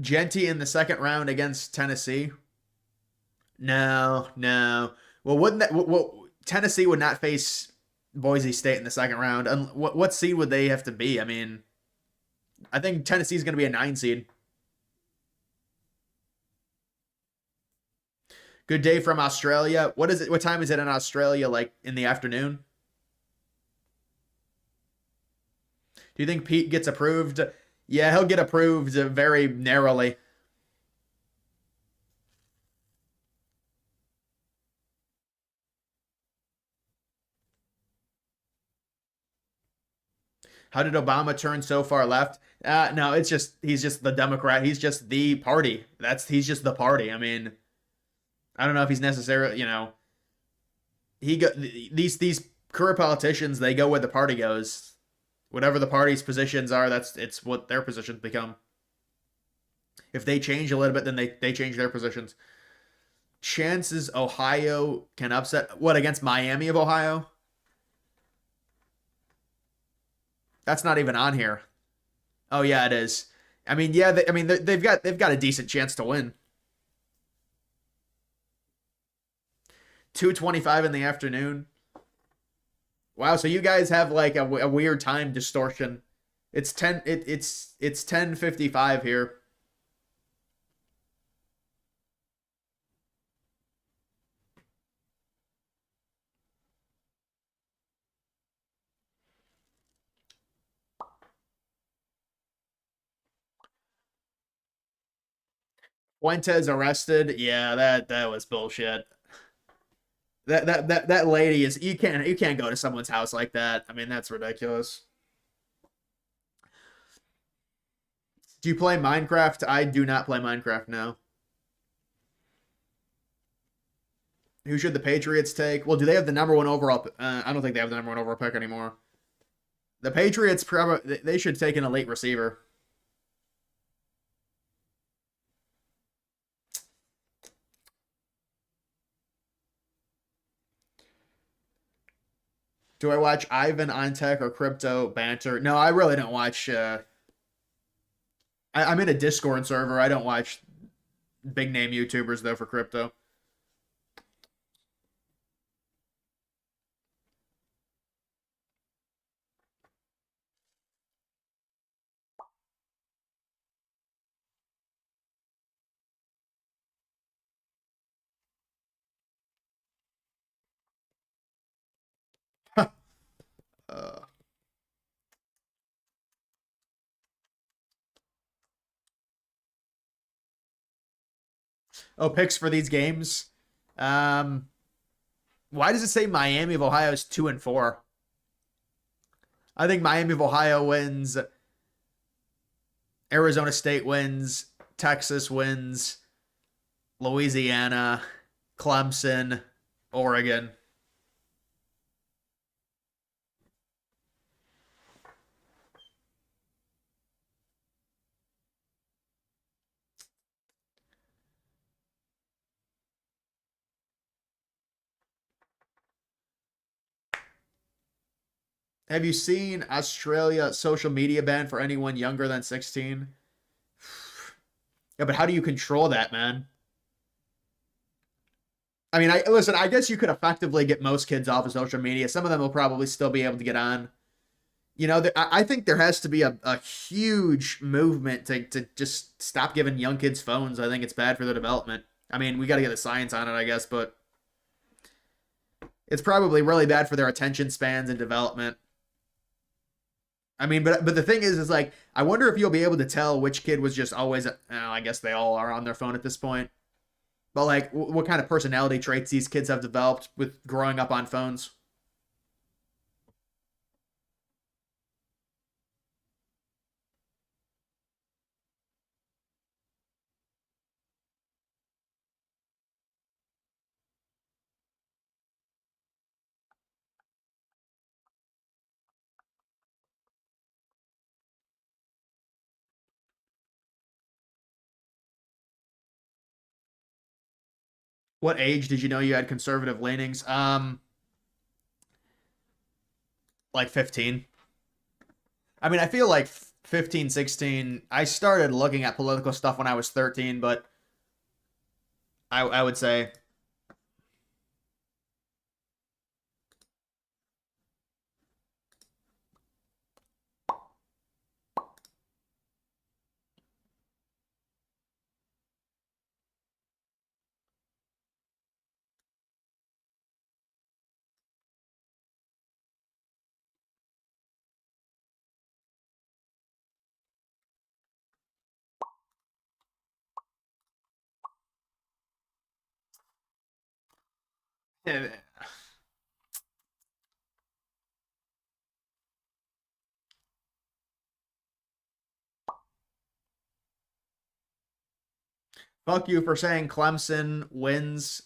Genty in the second round against Tennessee. No, no. Well, wouldn't that? Tennessee would not face Boise State in the second round. And what seed would they have to be? I mean, I think Tennessee's going to be a 9 seed. Good day from Australia. What is it? What time is it in Australia? Like in the afternoon? Do you think Pete gets approved? Yeah, he'll get approved very narrowly. How did Obama turn so far left? No, it's just he's just the Democrat. He's just the party. He's just the party. I mean, I don't know if he's necessarily, he go these career politicians, they go where the party goes. Whatever the party's positions are, it's what their positions become. If they change a little bit, then they change their positions. Chances Ohio can upset what against Miami of Ohio? That's not even on here. Oh yeah, it is. I mean, yeah, they've got a decent chance to win. 2:25 in the afternoon. Wow, so you guys have like a weird time distortion. It's 10:55 here. Fuentes arrested. Yeah, that was bullshit. That lady is you can't go to someone's house like that. I mean, that's ridiculous. Do you play Minecraft? I do not play Minecraft now. Who should the Patriots take? Well, do they have the number one overall? I don't think they have the number one overall pick anymore. The Patriots probably they should take an elite receiver. Do I watch Ivan on Tech or Crypto Banter? No, I really don't watch. I'm in a Discord server. I don't watch big name YouTubers though for crypto. uh, oh, picks for these games. Um, why does it say Miami of Ohio is 2-4? I think Miami of Ohio wins. Arizona State wins. Texas wins. Louisiana, Clemson, Oregon. Have you seen Australia social media ban for anyone younger than 16? Yeah, but how do you control that, man? I mean, I listen. I guess you could effectively get most kids off of social media. Some of them will probably still be able to get on. You know, I think there has to be a huge movement to just stop giving young kids phones. I think it's bad for their development. I mean, we got to get the science on it, I guess, but it's probably really bad for their attention spans and development. I mean, but the thing is like, I wonder if you'll be able to tell which kid was just always. I guess they all are on their phone at this point. But like, what kind of personality traits these kids have developed with growing up on phones? What age did you know you had conservative leanings? Like 15. I mean, I feel like 15, 16. I started looking at political stuff when I was 13, but I would say, eh, fuck you for saying Clemson wins.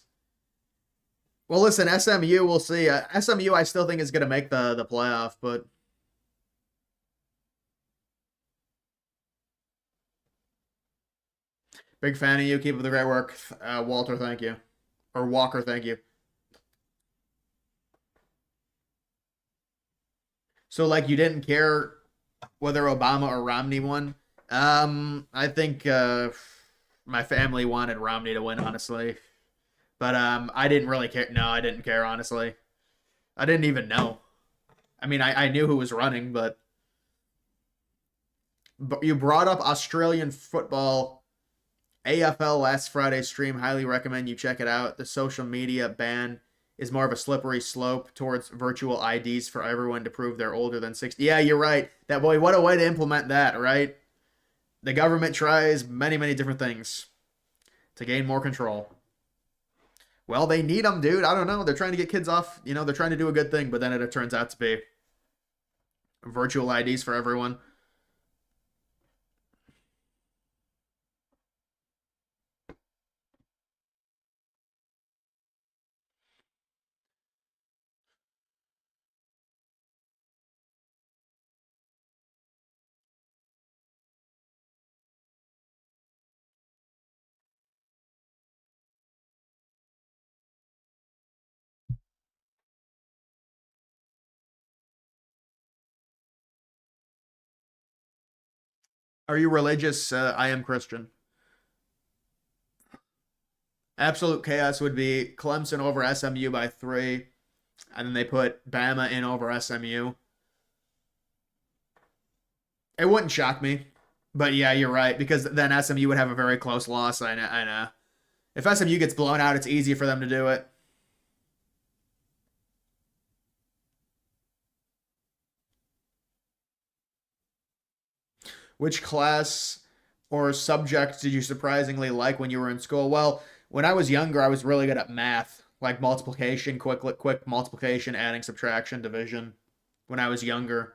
Well, listen, SMU, we'll see. SMU, I still think is going to make the playoff, but big fan of you. Keep up the great work, Walter. Thank you, or Walker. Thank you. So, like, you didn't care whether Obama or Romney won. I think my family wanted Romney to win, honestly. But I didn't really care. No, I didn't care, honestly. I didn't even know. I mean, I knew who was running, but you brought up Australian football AFL last Friday's stream. Highly recommend you check it out. The social media ban is more of a slippery slope towards virtual IDs for everyone to prove they're older than 60. Yeah, you're right. That boy, what a way to implement that, right? The government tries many, many different things to gain more control. Well, they need them, dude. I don't know. They're trying to get kids off. They're trying to do a good thing, but then it turns out to be virtual IDs for everyone. Are you religious? I am Christian. Absolute chaos would be Clemson over SMU by 3, and then they put Bama in over SMU. It wouldn't shock me, but yeah, you're right because then SMU would have a very close loss. I know. I know. If SMU gets blown out, it's easy for them to do it. Which class or subject did you surprisingly like when you were in school? Well, when I was younger, I was really good at math, like multiplication, quick multiplication, adding, subtraction, division. When I was younger,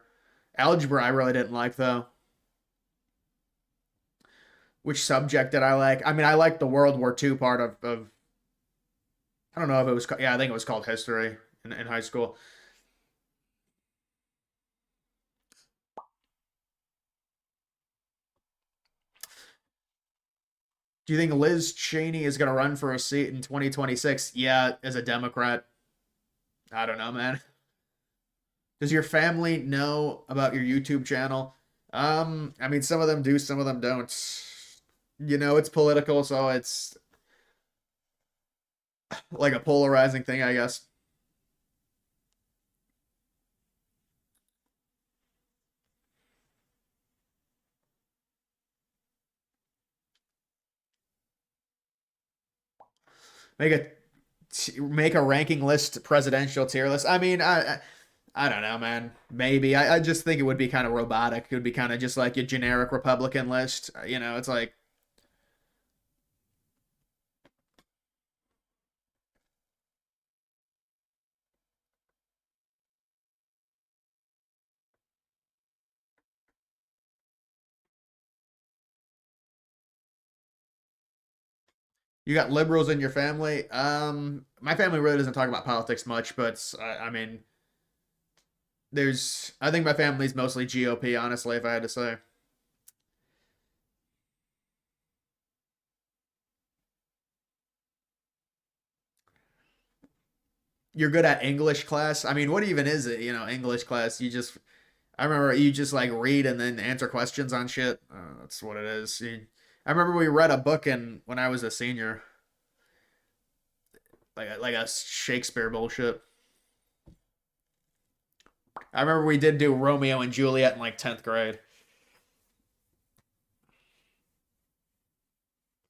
algebra I really didn't like though. Which subject did I like? I mean, I liked the World War II part of I don't know if it was yeah, I think it was called history in high school. Do you think Liz Cheney is going to run for a seat in 2026? Yeah, as a Democrat. I don't know, man. Does your family know about your YouTube channel? I mean, some of them do, some of them don't. You know, it's political, so it's like a polarizing thing, I guess. Make make a ranking list, presidential tier list. I mean, I don't know, man. Maybe I just think it would be kind of robotic. It would be kind of just like a generic Republican list. You know, it's like you got liberals in your family. My family really doesn't talk about politics much, but I mean, there's. I think my family's mostly GOP, honestly, if I had to say. You're good at English class. I mean, what even is it? You know, English class. You just. I remember you just like read and then answer questions on shit. That's what it is. I remember we read a book in when I was a senior, like a Shakespeare bullshit. I remember we did do Romeo and Juliet in like 10th grade.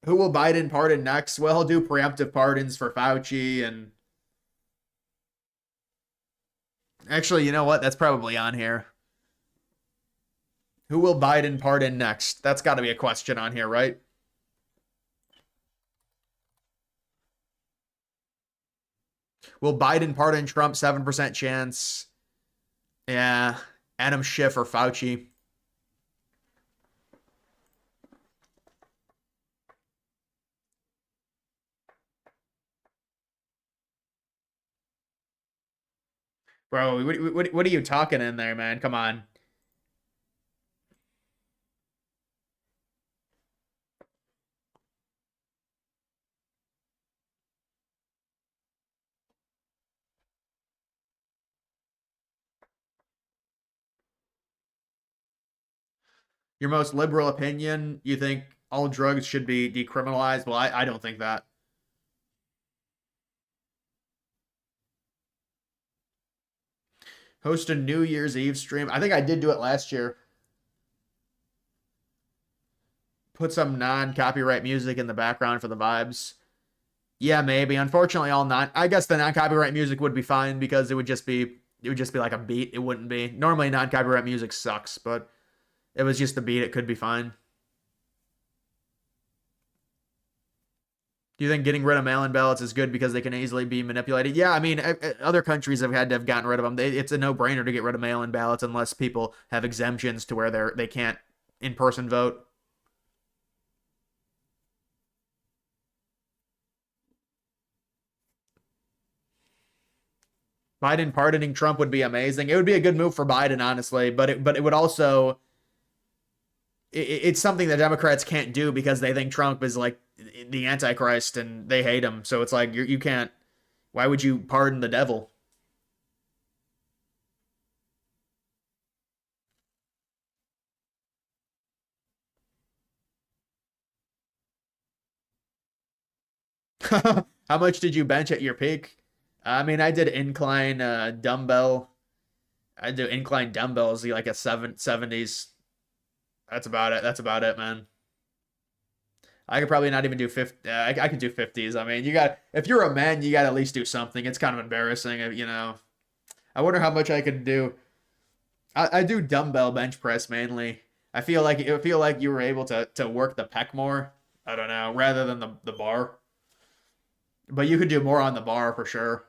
Who will Biden pardon next? Well, he'll do preemptive pardons for Fauci and actually, you know what? That's probably on here. Who will Biden pardon next? That's got to be a question on here, right? Will Biden pardon Trump? 7% chance. Yeah. Adam Schiff or Fauci. Bro, what are you talking in there, man? Come on. Your most liberal opinion, you think all drugs should be decriminalized? Well, I don't think that. Host a New Year's Eve stream. I think I did do it last year. Put some non-copyright music in the background for the vibes. Yeah, maybe. Unfortunately, all non. I guess the non-copyright music would be fine because it would just be like a beat. It wouldn't be normally non-copyright music sucks, but it was just a beat. It could be fine. Do you think getting rid of mail-in ballots is good because they can easily be manipulated? Yeah, I mean, other countries have had to have gotten rid of them. It's a no-brainer to get rid of mail-in ballots unless people have exemptions to where they can't in-person vote. Biden pardoning Trump would be amazing. It would be a good move for Biden, honestly, but it would also it's something that Democrats can't do because they think Trump is like the Antichrist and they hate him. So it's like you can't. Why would you pardon the devil? How much did you bench at your peak? I mean, I did incline dumbbell. I do incline dumbbells like a 770s. That's about it. That's about it, man. I could probably not even do 50. I could do 50s. I mean, you got if you're a man, you got to at least do something. It's kind of embarrassing, you know. I wonder how much I could do. I do dumbbell bench press mainly. I feel like you were able to work the pec more. I don't know, rather than the bar. But you could do more on the bar for sure.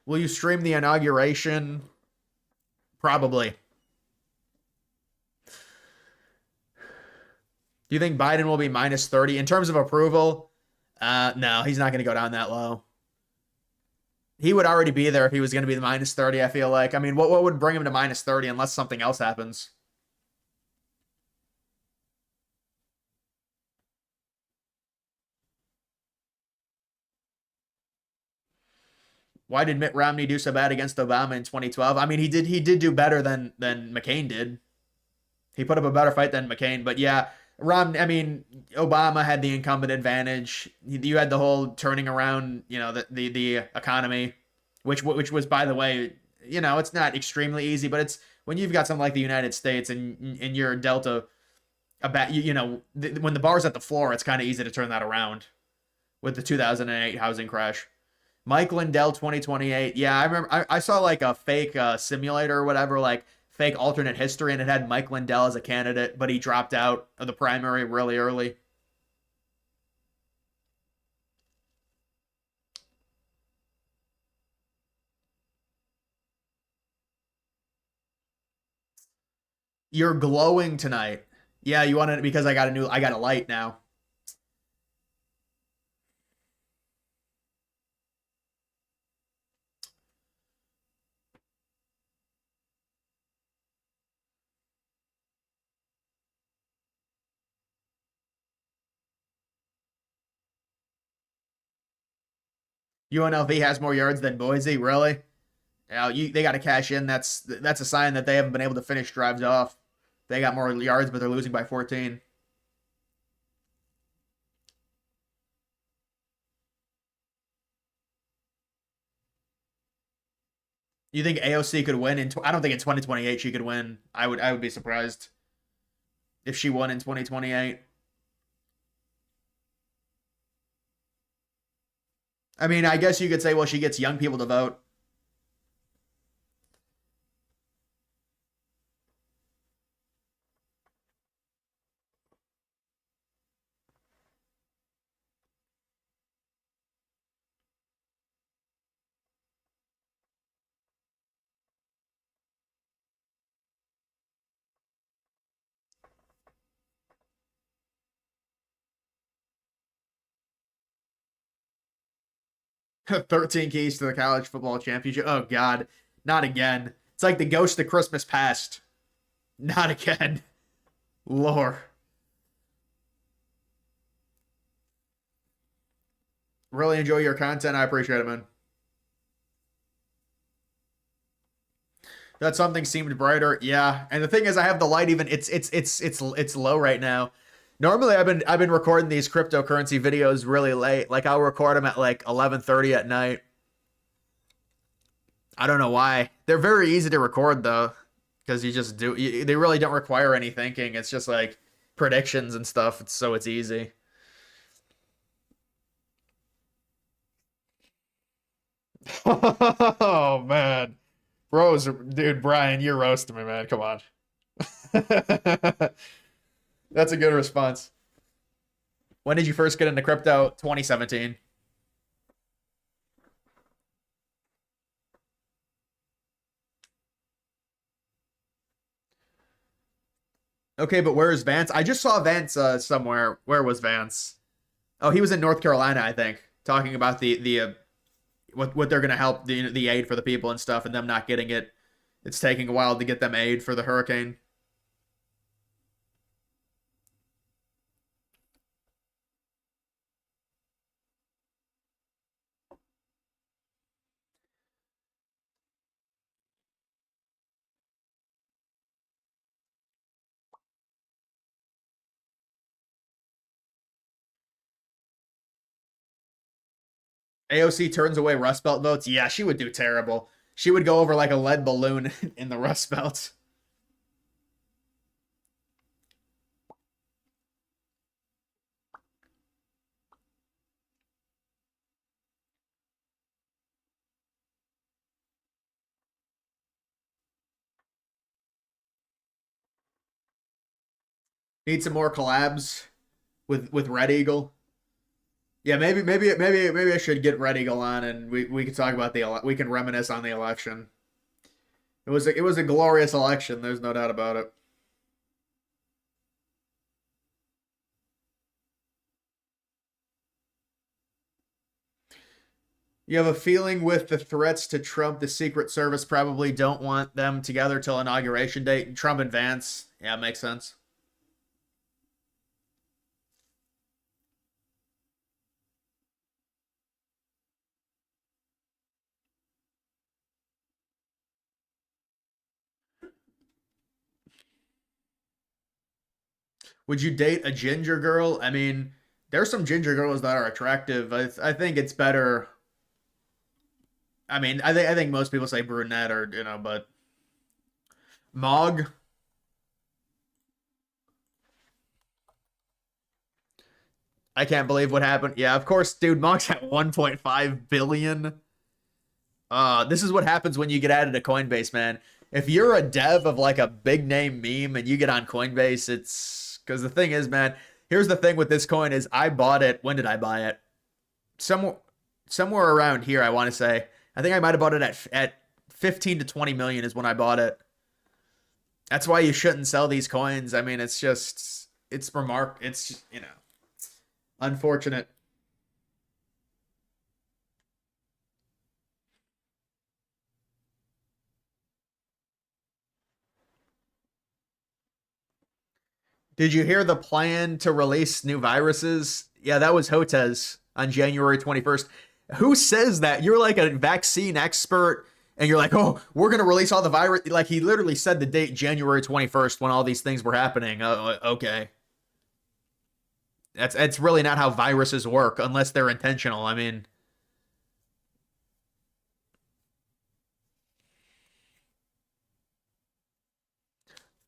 Will you stream the inauguration? Probably. Do you think Biden will be minus 30 in terms of approval? No, he's not going to go down that low. He would already be there if he was going to be the minus 30, I feel like. I mean, what would bring him to minus 30 unless something else happens? Why did Mitt Romney do so bad against Obama in 2012? I mean, he did do better than McCain did. He put up a better fight than McCain, but yeah, I mean, Obama had the incumbent advantage. You had the whole turning around, the economy, which was, by the way, it's not extremely easy, but it's when you've got something like the United States and you're Delta about when the bar's at the floor, it's kind of easy to turn that around with the 2008 housing crash. Mike Lindell 2028. Yeah, I remember I saw like a fake simulator or whatever, like fake alternate history, and it had Mike Lindell as a candidate, but he dropped out of the primary really early. You're glowing tonight. Yeah, you want it because I got a light now. UNLV has more yards than Boise, really? Yeah, they got to cash in. That's a sign that they haven't been able to finish drives off. They got more yards, but they're losing by 14. You think AOC could win I don't think in 2028 she could win. I would be surprised if she won in 2028. I mean, I guess you could say, well, she gets young people to vote. 13 keys to the college football championship. Oh God, not again. It's like the ghost of Christmas past. Not again. Lord. Really enjoy your content. I appreciate it, man. That something seemed brighter. Yeah. And the thing is I have the light even it's low right now. Normally I've been recording these cryptocurrency videos really late. Like I'll record them at like 11:30 at night. I don't know why. They're very easy to record though because they really don't require any thinking. It's just like predictions and stuff. So it's easy. Oh man. Dude, Brian, you're roasting me, man. Come on. That's a good response. When did you first get into crypto? 2017. Okay, but where is Vance? I just saw Vance somewhere. Where was Vance? Oh, he was in North Carolina, I think, talking about the what they're gonna help the aid for the people and stuff, and them not getting it. It's taking a while to get them aid for the hurricane. AOC turns away Rust Belt votes. Yeah, she would do terrible. She would go over like a lead balloon in the Rust Belt. Need some more collabs with Red Eagle. Yeah, maybe I should get Red Eagle on and we can talk about we can reminisce on the election. It was a glorious election. There's no doubt about it. You have a feeling with the threats to Trump, the Secret Service probably don't want them together till inauguration date. Trump and Vance. Yeah, makes sense. Would you date a ginger girl? I mean, there's some ginger girls that are attractive. I think it's better. I mean, I think most people say brunette or but Mog. I can't believe what happened. Yeah, of course, dude. Mog's at 1.5 billion. This is what happens when you get added to Coinbase, man. If you're a dev of like a big name meme and you get on Coinbase, it's because the thing is, man. Here's the thing with this coin is I bought it. When did I buy it? Somewhere, somewhere around here. I want to say. I think I might have bought it at 15 to 20 million is when I bought it. That's why you shouldn't sell these coins. I mean, it's just it's unfortunate. Did you hear the plan to release new viruses? Yeah, that was Hotez on January 21st. Who says that? You're like a vaccine expert and you're like, "Oh, we're going to release all the virus." Like he literally said the date January 21st when all these things were happening. Okay. That's really not how viruses work unless they're intentional. I mean,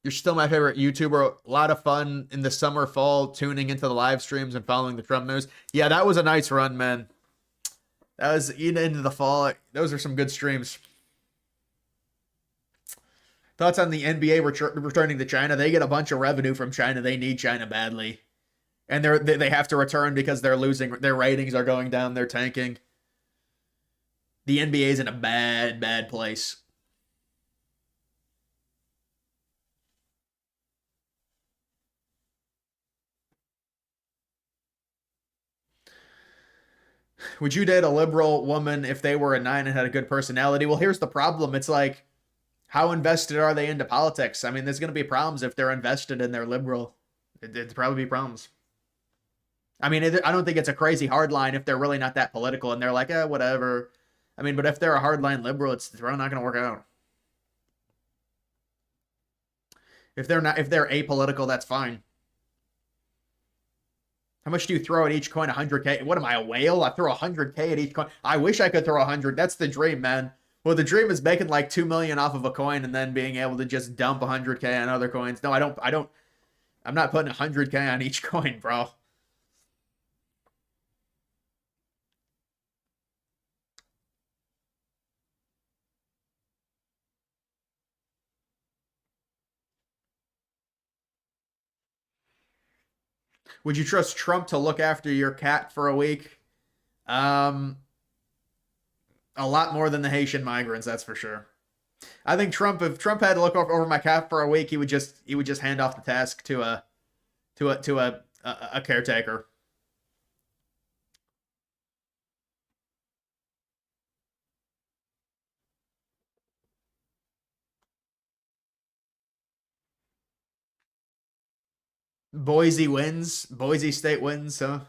you're still my favorite YouTuber. A lot of fun in the summer, fall, tuning into the live streams and following the Trump news. Yeah, that was a nice run, man. That was even into the fall. Those are some good streams. Thoughts on the NBA returning to China? They get a bunch of revenue from China. They need China badly, and they have to return because they're losing. Their ratings are going down. They're tanking. The NBA is in a bad place. Would you date a liberal woman if they were a nine and had a good personality? Well, here's the problem. It's like, how invested are they into politics? I mean, there's going to be problems if they're invested and they're liberal. It'd probably be problems. I mean, I don't think it's a crazy hard line if they're really not that political and they're like, whatever. I mean, but if they're a hardline liberal, it's probably not going to work out. If they're apolitical, that's fine. How much do you throw at each coin? 100K. What am I, a whale? I throw 100K at each coin. I wish I could throw 100. That's the dream, man. Well, the dream is making like 2 million off of a coin and then being able to just dump 100K on other coins. No, I don't. I'm not putting 100K on each coin, bro. Would you trust Trump to look after your cat for a week? Um, a lot more than the Haitian migrants, that's for sure. I think if Trump had to look over my cat for a week, he would just hand off the task to a caretaker. Boise wins. Boise State wins. Huh?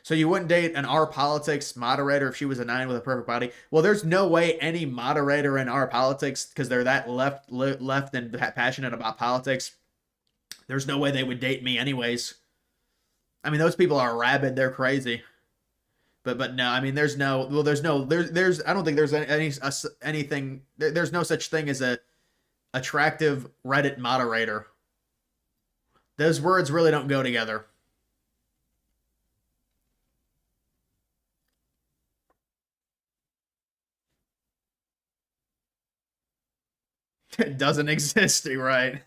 So you wouldn't date an R politics moderator if she was a 9 with a perfect body? Well, there's no way any moderator in R politics, because they're that left and passionate about politics. There's no way they would date me anyways. I mean, those people are rabid. They're crazy. But no, I mean, there's no, well, there's I don't think there's anything. There's no such thing as a attractive Reddit moderator. Those words really don't go together. It doesn't exist, right?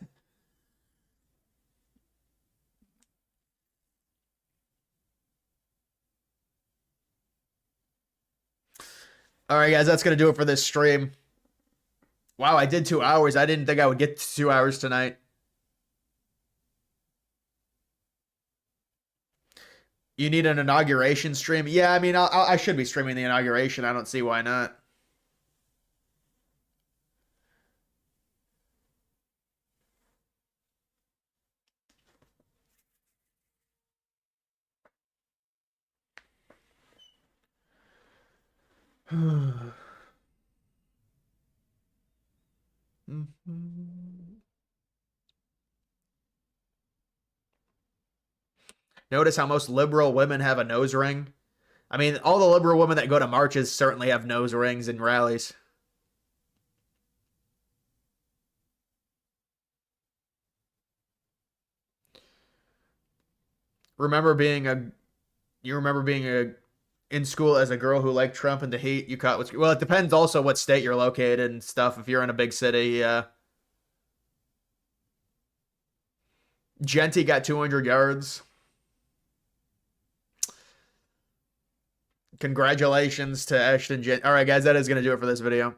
All right, guys, that's gonna do it for this stream. Wow, I did 2 hours. I didn't think I would get to 2 hours tonight. You need an inauguration stream? Yeah, I mean, I should be streaming the inauguration. I don't see why not. Notice how most liberal women have a nose ring. I mean, all the liberal women that go to marches certainly have nose rings and rallies. Remember being a you remember being a in school as a girl who liked Trump and the hate you caught was well, it depends also what state you're located and stuff. If you're in a big city, yeah. Genty got 200 yards. Congratulations to Ashton Gent. All right, guys, that is going to do it for this video.